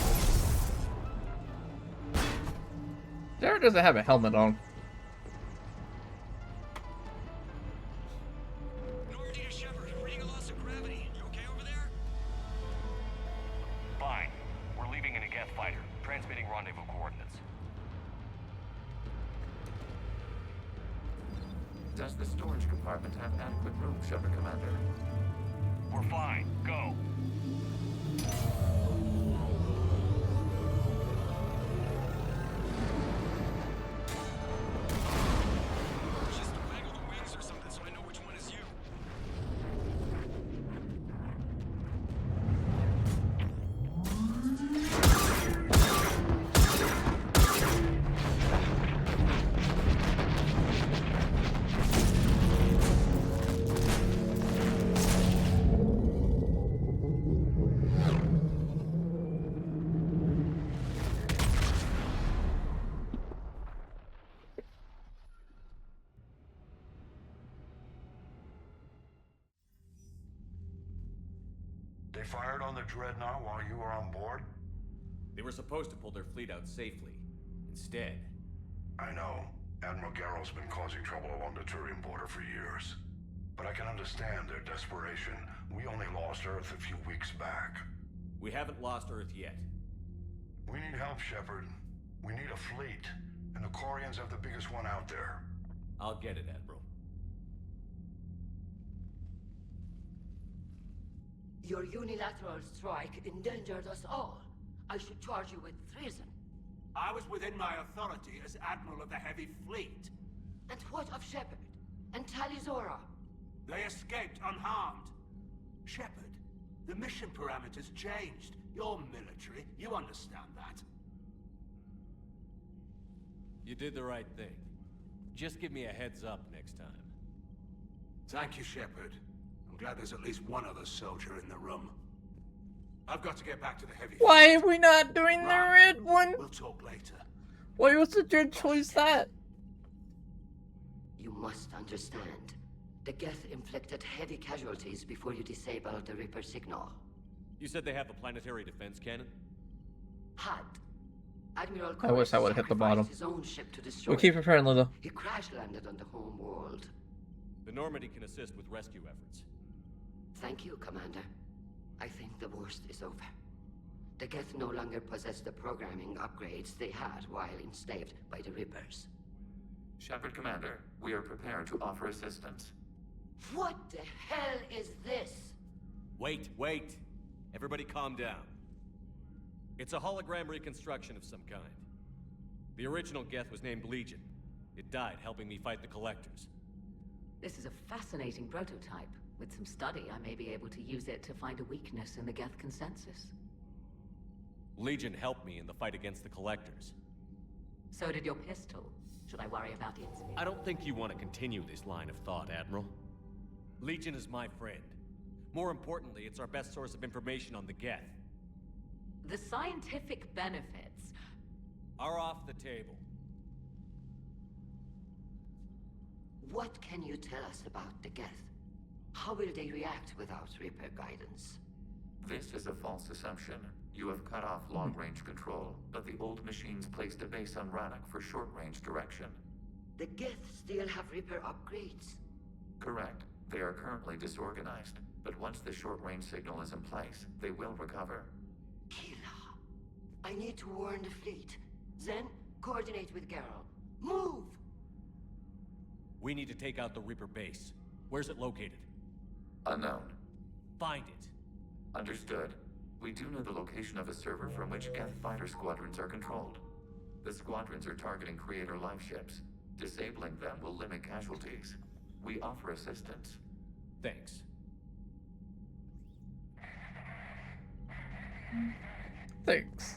Sarah doesn't have a helmet on. Normandy to Shepard, reading a loss of gravity. You okay over there? Fine. We're leaving in a geth fighter. Transmitting rendezvous coordinates. Does the storage compartment have adequate room, Shepard Commander? We're fine. Go. Just waggle the wings or something so I know which one is you. They fired on the Dreadnought while you were on board? They were supposed to pull their fleet out safely. Instead, I know. Admiral Garrow's been causing trouble along the Turian border for years. But I can understand their desperation. We only lost Earth a few weeks back. we haven't lost Earth yet. We need help, Shepard. We need a fleet. And the Corians have the biggest one out there. I'll get it, Admiral. Your unilateral strike endangered us all. I should charge you with treason. I was within my authority as Admiral of the Heavy Fleet. And what of Shepard? And Talizora? They escaped unharmed. Shepard, the mission parameters changed. You're military, you understand that. You did the right thing. Just give me a heads up next time. Thank you, Shepard. I'm glad there's at least one other soldier in the room. I've got to get back to the Heavy Why Fleet. are we not doing the red one? We'll talk later. Why was the good choice that? You must understand. The geth inflicted heavy casualties before you disabled the Reaper signal. You said they have a planetary defense cannon? Had. Admiral I wish I would've hit the bottom. His own ship to destroy We'll keep it friendly though. He crash landed on the home world. The Normandy can assist with rescue efforts. Thank you, Commander. I think the worst is over. The geth no longer possess the programming upgrades they had while enslaved by the Reapers. Shepard Commander, we are prepared to offer assistance. What the hell is this? Wait. Everybody calm down. It's a hologram reconstruction of some kind. The original Geth was named Legion. It died helping me fight the Collectors. This is a fascinating prototype. With some study, I may be able to use it to find a weakness in the Geth consensus. Legion helped me in the fight against the Collectors. So did your pistol. Should I worry about its... I don't think you want to continue this line of thought, Admiral. Legion is my friend. More importantly, it's our best source of information on the geth. The scientific benefits are off the table. What can you tell us about the geth? How will they react without Reaper guidance? This is a false assumption. You have cut off long-range control, but the old machines placed a base on Rannoch for short-range direction. The geth still have Reaper upgrades? Correct. They are currently disorganized, but once the short-range signal is in place, they will recover. Kila, I need to warn the fleet. Then, coordinate with Geralt. Move! We need to take out the Reaper base. Where's it located? Unknown. Find it. Understood. We do know the location of a server from which geth fighter squadrons are controlled. The squadrons are targeting Creator life ships. Disabling them will limit casualties. We offer assistance. Thanks. Thanks.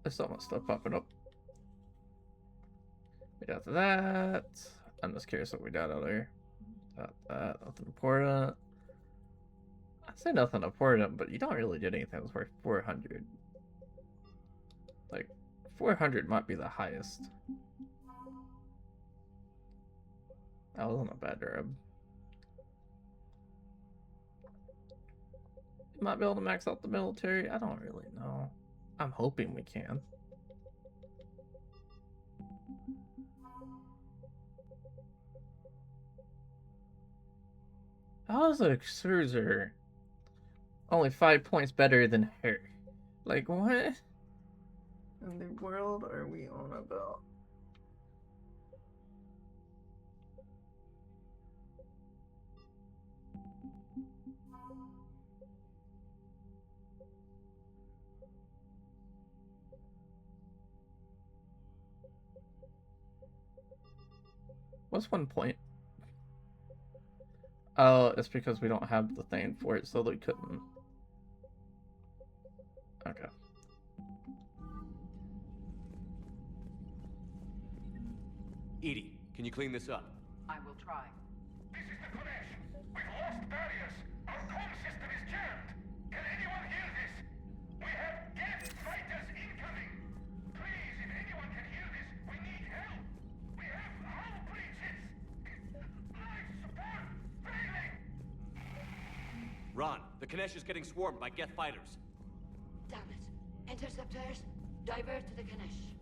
There's so much stuff popping up. We got that. I'm just curious what we got out here. Got that. Nothing important. I'd say nothing important, but you don't really get anything that's worth 400. Like, 400 might be the highest. That wasn't a bad rub. You might be able to max out the military. I don't really know. I'm hoping we can. How is a cruiser only 5 points better than her? Like, what in the world are we on about? What's 1 point? Oh, it's because we don't have the thing for it, so they couldn't. Okay. Edie, can you clean this up? I will try. This is the Konesh. We've lost barriers. Our comm system is jammed. Can anyone hear this? We have geth fighters incoming. Please, if anyone can hear this, we need help. We have hull breaches. Life support failing. Ron, the Kanesh is getting swarmed by geth fighters. Damn it. Interceptors, divert to the Ganesh.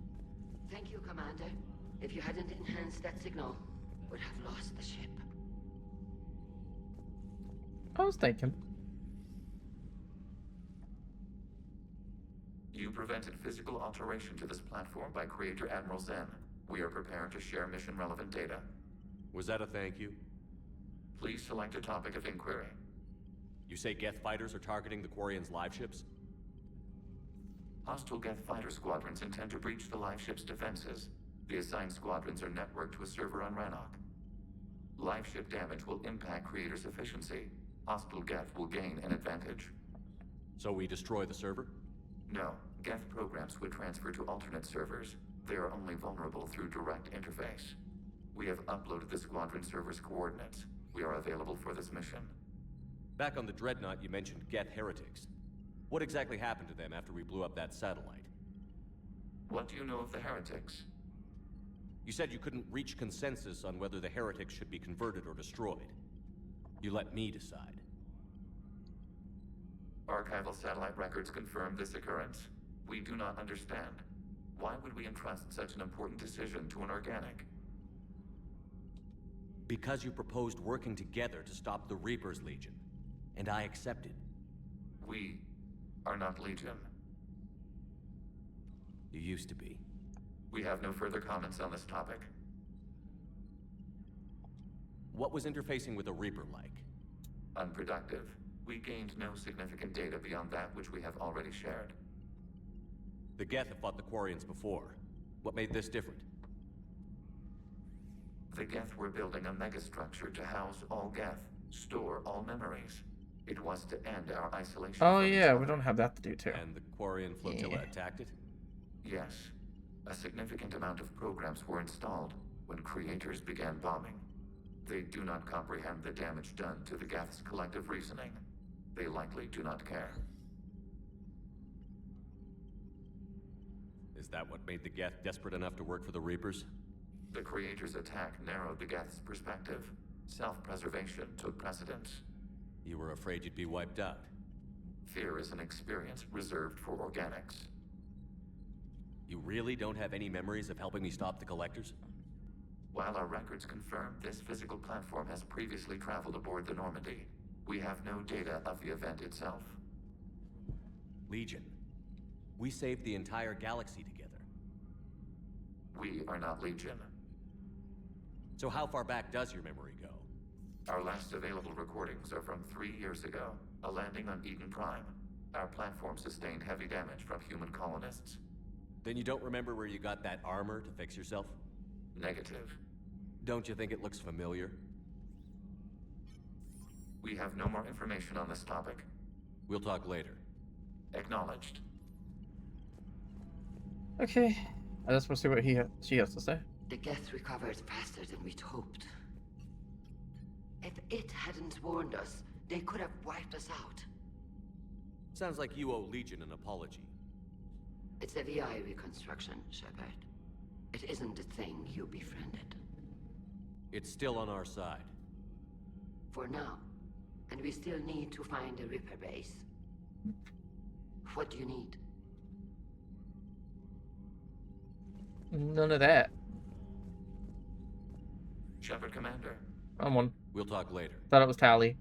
Thank you, Commander. If you hadn't enhanced that signal, would have lost the ship. I was thinking. You prevented physical alteration to this platform by Creator Admiral Zen. We are prepared to share mission-relevant data. Was that a thank you? Please select a topic of inquiry. You say geth fighters are targeting the Quarians' live ships? Hostile geth fighter squadrons intend to breach the live ship's defenses. The assigned squadrons are networked to a server on Rannoch. Live ship damage will impact Creator's efficiency. Hostile geth will gain an advantage. So we destroy the server? No. Geth programs would transfer to alternate servers. They are only vulnerable through direct interface. We have uploaded the squadron server's coordinates. We are available for this mission. Back on the Dreadnought, you mentioned geth heretics. What exactly happened to them after we blew up that satellite? What do you know of the heretics? You said you couldn't reach consensus on whether the heretics should be converted or destroyed. You let me decide. Archival satellite records confirm this occurrence. We do not understand. Why would we entrust such an important decision to an organic? Because you proposed working together to stop the Reapers, Legion. And I accepted. We are not Legion. You used to be. We have no further comments on this topic. What was interfacing with a Reaper like? Unproductive. We gained no significant data beyond that which we have already shared. The geth have fought the Quarians before. What made this different? The geth were building a megastructure to house all geth, store all memories. It was to end our isolation Oh from each yeah, other. we don't have that to do too. And the Quarian flotilla attacked it? Yes. A significant amount of programs were installed when creators began bombing. They do not comprehend the damage done to the geth's collective reasoning. They likely do not care. Is that what made the geth desperate enough to work for the Reapers? The creators' attack narrowed the geth's perspective. Self-preservation took precedence. You were afraid you'd be wiped out. Fear is an experience reserved for organics. You really don't have any memories of helping me stop the Collectors? While our records confirm this physical platform has previously traveled aboard the Normandy, we have no data of the event itself. Legion. We saved the entire galaxy together. We are not Legion. So how far back does your memory go? Our last available recordings are from 3 years ago, a landing on Eden Prime. Our platform sustained heavy damage from human colonists. Then you don't remember where you got that armor to fix yourself? Negative. Don't you think it looks familiar? We have no more information on this topic. We'll talk later. Acknowledged. Okay, I just want to see what she has to say. The geth recovered faster than we'd hoped. If it hadn't warned us, they could have wiped us out. Sounds like you owe Legion an apology. It's a VI reconstruction, Shepard. It isn't the thing you befriended. It's still on our side. For now. And we still need to find a Ripper base. What do you need? None of that. Shepard, Commander. I'm one. We'll talk later. Thought it was Tally.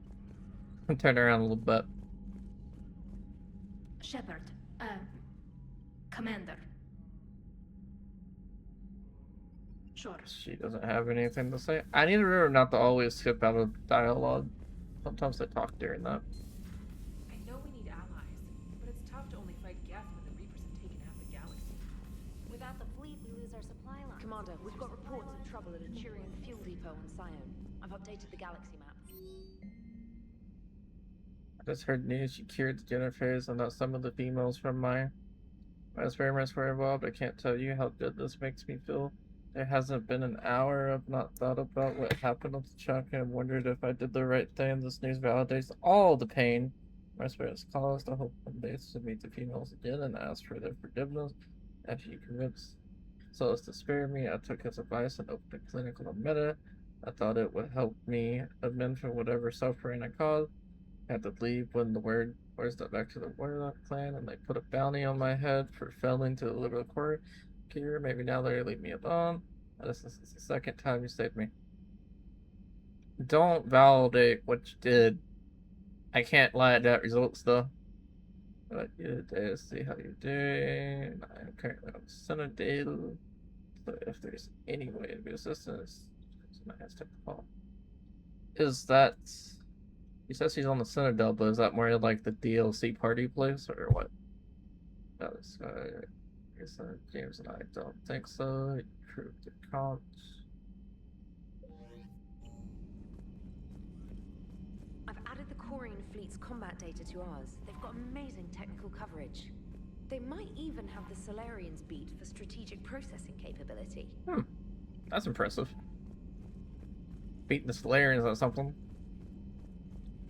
Turn around a little bit. Shepard, Commander. Sure. She doesn't have anything to say. I need to remember not to always skip out of dialogue. Sometimes I talk during that. I know we need allies, but it's tough to only fight geth when the Reapers have taken half the galaxy. Without the fleet, we lose our supply line. Commander, we've got reports of trouble at a Turian fuel depot on Scion. I've updated the galaxy map. I just heard news she cured the Jennifers and that some of the females from my experiments were involved. I can't tell you how good this makes me feel. There hasn't been an hour I've not thought about what happened with Chuck and wondered if I did the right thing. This news validates all the pain my spirit's caused. I hope one day to meet the females again and ask for their forgiveness. If you convinced so as to spare me, I took his advice and opened a clinic on Meta. I thought it would help me amend for whatever suffering I caused. I had to leave when the word was back to the Warlock clan, and they put a bounty on my head for failing to deliver the court. Maybe now they'll leave me alone. This is the second time you saved me. Don't validate what you did. I can't lie at that results though. But you did see how you're doing. I am currently on Citadel. So if there's any way to be assistance, I have to take the call. Is that? He says he's on the Citadel, but is that more like the DLC party place or what? That is James and I don't think so. You proved the count. I've added the Quarian fleet's combat data to ours. They've got amazing technical coverage. They might even have the Solarians beat for strategic processing capability. That's impressive. Beating the Solarians or something.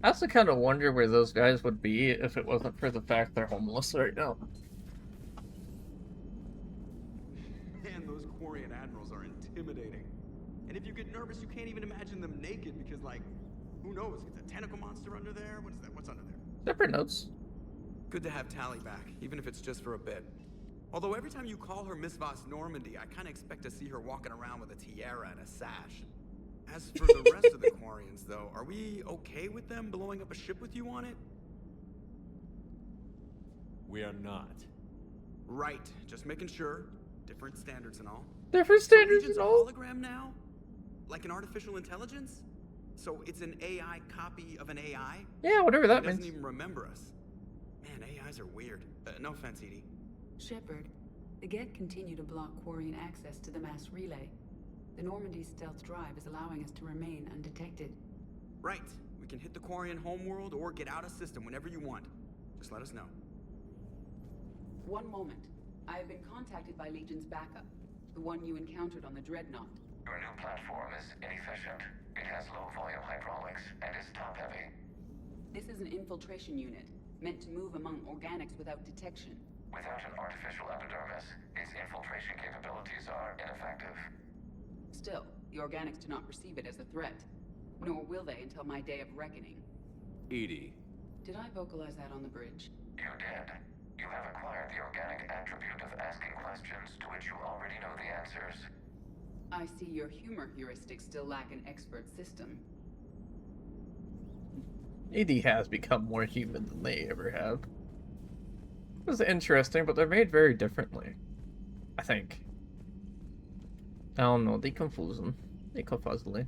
I also kind of wonder where those guys would be if it wasn't for the fact they're homeless right now. Man, those Quarian admirals are intimidating. And if you get nervous, you can't even imagine them naked because, like, who knows? It's a tentacle monster under there? What is that? What's under there? Separate notes. Good to have Tally back, even if it's just for a bit. Although every time you call her Miss Voss Normandy, I kind of expect to see her walking around with a tiara and a sash. As for the rest of the Quarians, though, are we okay with them blowing up a ship with you on it? We are not. Right, just making sure. Different standards and all. Different standards and all? A hologram now? Like an artificial intelligence? So it's an AI copy of an AI? Yeah, whatever that means. It doesn't even remember us. Man, AIs are weird. No offense, Edie. Shepard, the geth continue to block Quarian access to the mass relay. The Normandy's stealth drive is allowing us to remain undetected. Right. We can hit the Quarian homeworld or get out of system whenever you want. Just let us know. One moment. I have been contacted by Legion's backup, the one you encountered on the Dreadnought. Your new platform is inefficient. It has low-volume hydraulics and is top-heavy. This is an infiltration unit, meant to move among organics without detection. Without an artificial epidermis, its infiltration capabilities are ineffective. Still, the organics do not perceive it as a threat. Nor will they until my day of reckoning. Edie. Did I vocalize that on the bridge? You did. You have acquired the organic attribute of asking questions to which you already know the answers. I see your humor heuristics still lack an expert system. ED has become more human than they ever have. It was interesting, but they're made very differently. I think. I don't know, they confusing. They confuzzling.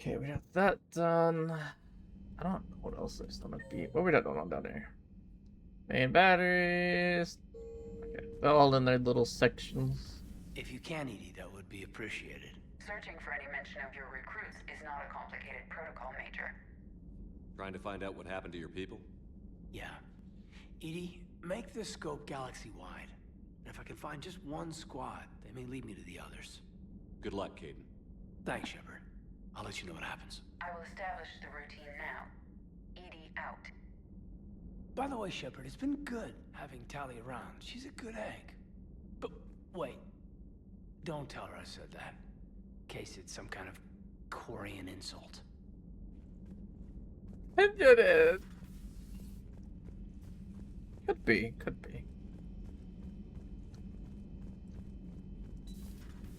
Okay, we got that done. I don't know what else there's gonna be. What we got going on down there? Main batteries. Okay, they're all in their little sections. If you can, Edie, that would be appreciated. Searching for any mention of your recruits is not a complicated protocol, Major. Trying to find out what happened to your people? Yeah. Edie, make the scope galaxy-wide. And if I can find just one squad, they may lead me to the others. Good luck, Caden. Thanks, Shepard. I'll let you know what happens. I will establish the routine now. Edie out. By the way, Shepard, it's been good having Tali around. She's a good egg. But wait. Don't tell her I said that. In case it's some kind of Quarian insult. I did it. Could be, could be.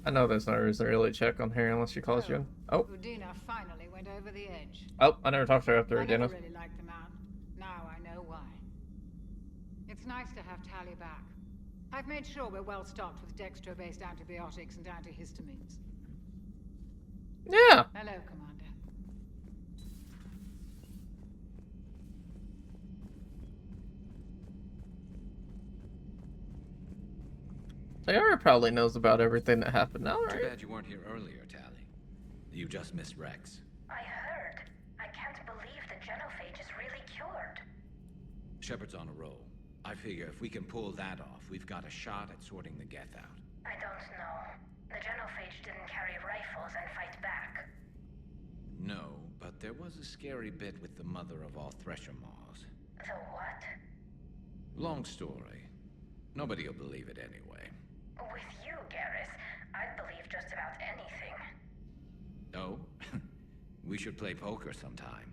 I know there's no reason to really check on her unless she calls you. Oh. Udina finally went over the edge. Oh, I never talked to her after I Udina. never really liked the man. Now I know why. It's nice to have Tali back. I've made sure we're well stocked with dextro-based antibiotics and antihistamines. Yeah. Hello, Commander. Sayara probably knows about everything that happened now, right? Too bad you weren't here earlier, Tali. You just missed Rex. I heard. I can't believe the genophage is really cured. Shepard's on a roll. I figure if we can pull that off, we've got a shot at sorting the geth out. I don't know. The genophage didn't carry rifles and fight back. No, but there was a scary bit with the mother of all Thresher Maws. The what? Long story. Nobody'll believe it anyway. With you, Garrus, I'd believe just about anything. Oh? We should play poker sometime.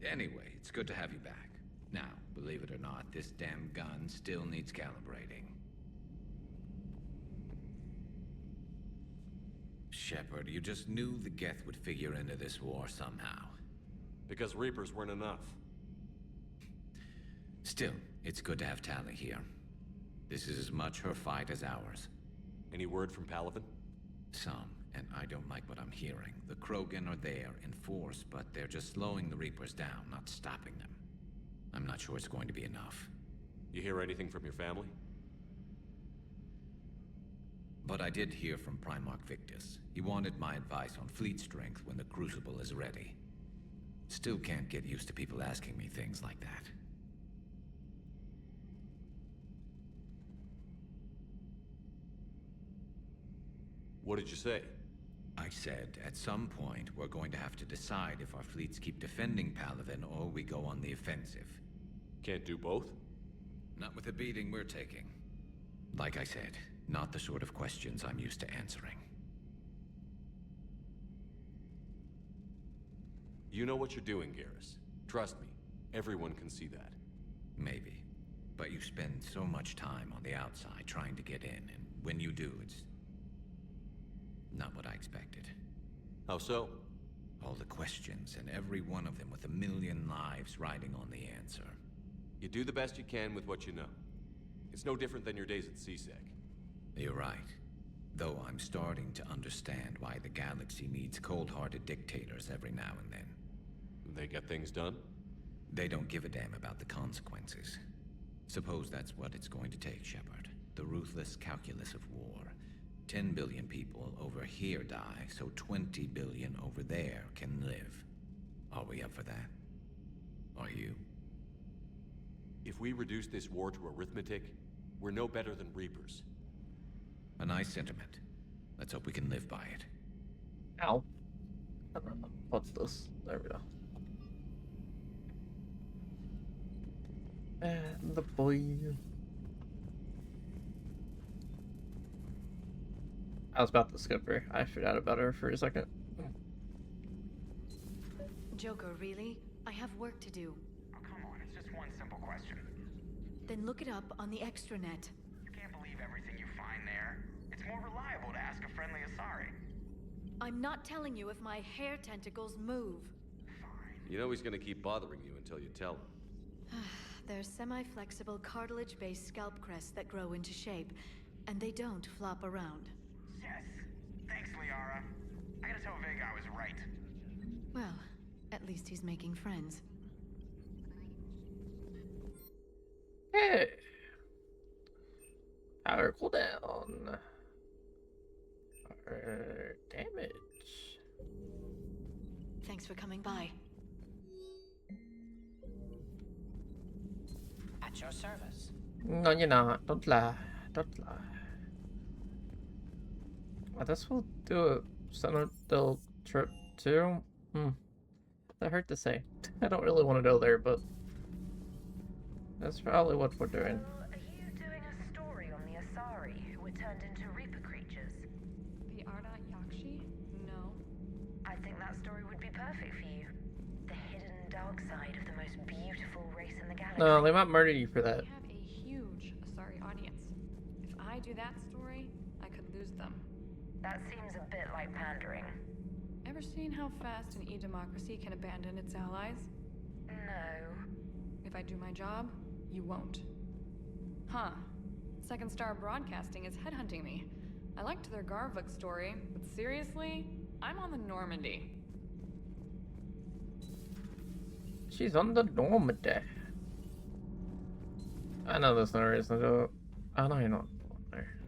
Anyway, it's good to have you back. Now, believe it or not, this damn gun still needs calibrating. Shepard, you just knew the geth would figure into this war somehow. Because Reapers weren't enough. Still, it's good to have Tali here. This is as much her fight as ours. Any word from Palaven? Some, and I don't like what I'm hearing. The Krogan are there in force, but they're just slowing the Reapers down, not stopping them. I'm not sure it's going to be enough. You hear anything from your family? But I did hear from Primarch Victus. He wanted my advice on fleet strength when the Crucible is ready. Still can't get used to people asking me things like that. What did you say? I said, at some point, we're going to have to decide if our fleets keep defending Palaven or we go on the offensive. Can't do both? Not with the beating we're taking. Like I said, not the sort of questions I'm used to answering. You know what you're doing, Garrus. Trust me, everyone can see that. Maybe. But you spend so much time on the outside trying to get in, and when you do, it's not what I expected. How so? All the questions, and every one of them with a million lives riding on the answer. You do the best you can with what you know. It's no different than your days at CSEC. You're right. Though I'm starting to understand why the galaxy needs cold-hearted dictators every now and then. They get things done? They don't give a damn about the consequences. Suppose that's what it's going to take, Shepard. The ruthless calculus of war. 10 billion people over here die, so 20 billion over there can live. Are we up for that? Are you? If we reduce this war to arithmetic, we're no better than Reapers. A nice sentiment. Let's hope we can live by it. Ow. What's this? There we go. And the boy. I was about to skip her. I forgot about her for a second. Joker, really? I have work to do. Oh, come on, it's just one simple question. Then look it up on the extranet. You can't believe everything you find there. It's more reliable to ask a friendly Asari. I'm not telling you if my hair tentacles move. You know he's gonna keep bothering you until you tell him. They're semi-flexible cartilage-based scalp crests that grow into shape, and they don't flop around. Yes. Thanks, Liara. I gotta tell Vega I was right. Well, at least he's making friends. Hey! Power cooldown. Power damage. Thanks for coming by. At your service. No, you're not. Don't lie. Don't lie. I guess we'll do a Citadel trip too. That hurt to say. I don't really want to go there, but that's probably what we're doing. Are you doing a story on the Asari who were turned into Reaper creatures? The Ardat Yakshi? No. I think that story would be perfect for you. The hidden dark side of the most beautiful race in the galaxy. No, they might murder you for that. We have a huge Asari audience. If I do that story, I could lose them. That seems a bit like pandering. Ever seen how fast an e-democracy can abandon its allies? No. If I do my job, you won't. Huh. Second Star Broadcasting is headhunting me. I liked their Garvuk story, but seriously, I'm on the Normandy. She's on the Normandy. I know there's no reason to do it. I know you're not on there.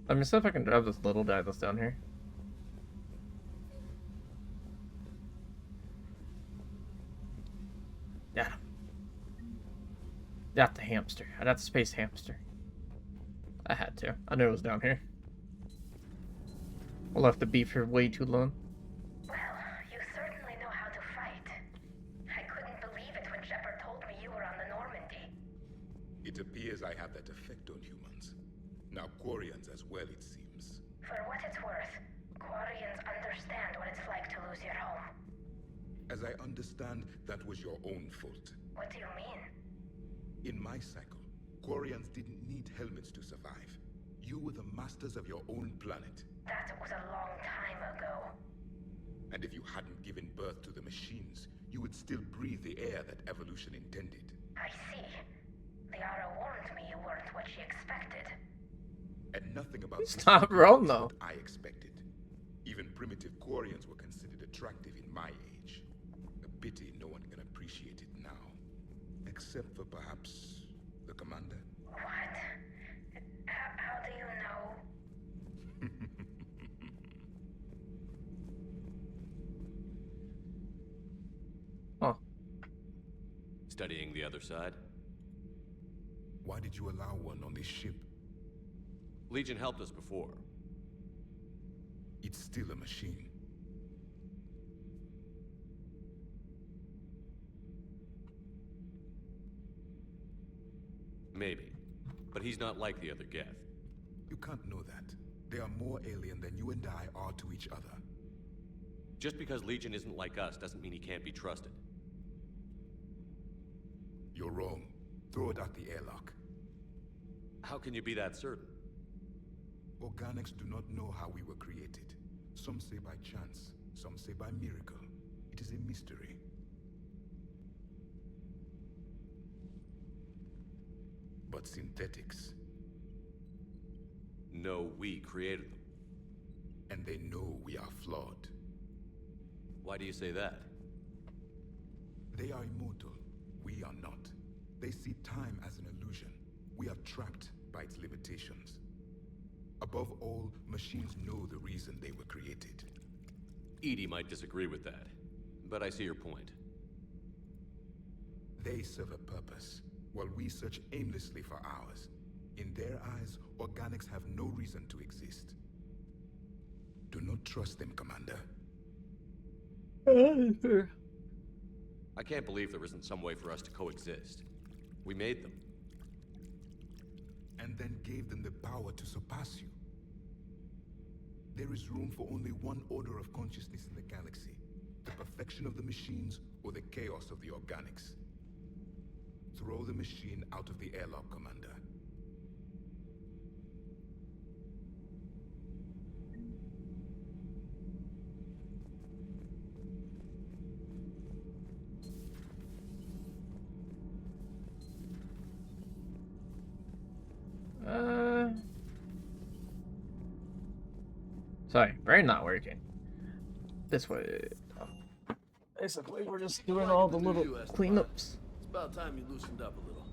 Let me see if I can drive this little guy that's down here. Got him. Got the hamster. I got the space hamster. I had to. I knew it was down here. I left the beef here way too long. Well, you certainly know how to fight. I couldn't believe it when Shepard told me you were on the Normandy. It appears I have that effect on humans. Now Quarians as well, it seems. For what it's worth, Quarians understand what it's like to lose your home. As I understand, that was your own fault. What do you mean? In my cycle, Quarians didn't need helmets to survive. You were the masters of your own planet. That was a long time ago. And if you hadn't given birth to the machines, you would still breathe the air that evolution intended. I see. Liara warned me you weren't what she expected. And nothing about It's this not wrong, though. what I expected. Even primitive Quarians were considered attractive in my age. A pity no one can appreciate it now. Except for perhaps the commander. What? How do you know? Huh. Studying the other side? Why did you allow one on this ship? Legion helped us before. It's still a machine. Maybe. But he's not like the other geth. You can't know that. They are more alien than you and I are to each other. Just because Legion isn't like us doesn't mean he can't be trusted. You're wrong. Throw it at the airlock. How can you be that certain? Organics do not know how we were created. Some say by chance, some say by miracle. It is a mystery. But synthetics. No, we created them. And they know we are flawed. Why do you say that? They are immortal. We are not. They see time as an illusion. We are trapped, by its limitations. Above all, machines know the reason they were created. Edie might disagree with that, but I see your point. They serve a purpose, while we search aimlessly for ours. In their eyes, organics have no reason to exist. Do not trust them, Commander. I can't believe there isn't some way for us to coexist. We made them. And then gave them the power to surpass you. There is room for only one order of consciousness in the galaxy. The perfection of the machines or the chaos of the organics. Throw the machine out of the airlock, Commander. Sorry, brain not working. This way. Basically, we're just doing all the little cleanups. It's about time you loosened up a little.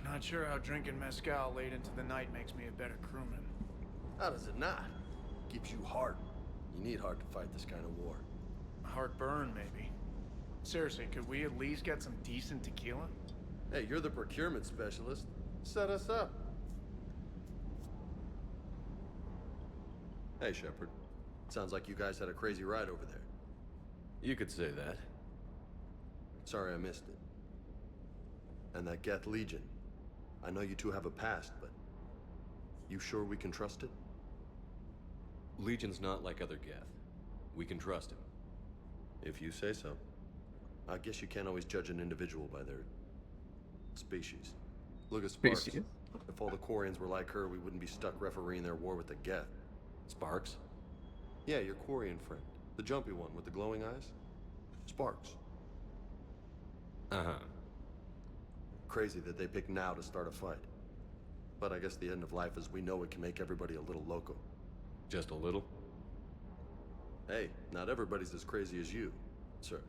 Not sure how drinking mezcal late into the night makes me a better crewman. How does it not? Keeps you heart. You need heart to fight this kind of war. Heartburn, maybe. Seriously, could we at least get some decent tequila? Hey, you're the procurement specialist. Set us up. Hey, Shepard. Sounds like you guys had a crazy ride over there. You could say that. Sorry I missed it. And that Geth Legion. I know you two have a past, but... you sure we can trust it? Legion's not like other Geth. We can trust him. If you say so. I guess you can't always judge an individual by their... species. Look at Sparks. Species. If all the Quarians were like her, we wouldn't be stuck refereeing their war with the Geth. Sparks? Yeah, your Quarian friend. The jumpy one with the glowing eyes. Sparks. Uh-huh. Crazy that they pick now to start a fight. But I guess the end of life as we know it can make everybody a little loco. Just a little? Hey, not everybody's as crazy as you, sir.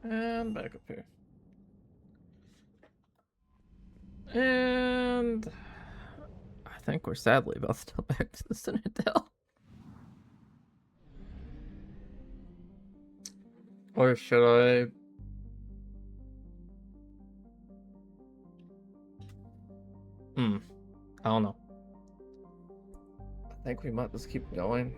And back up here. And I think we're sadly about to go back to the Citadel. Or should I? I don't know. I think we might just keep going.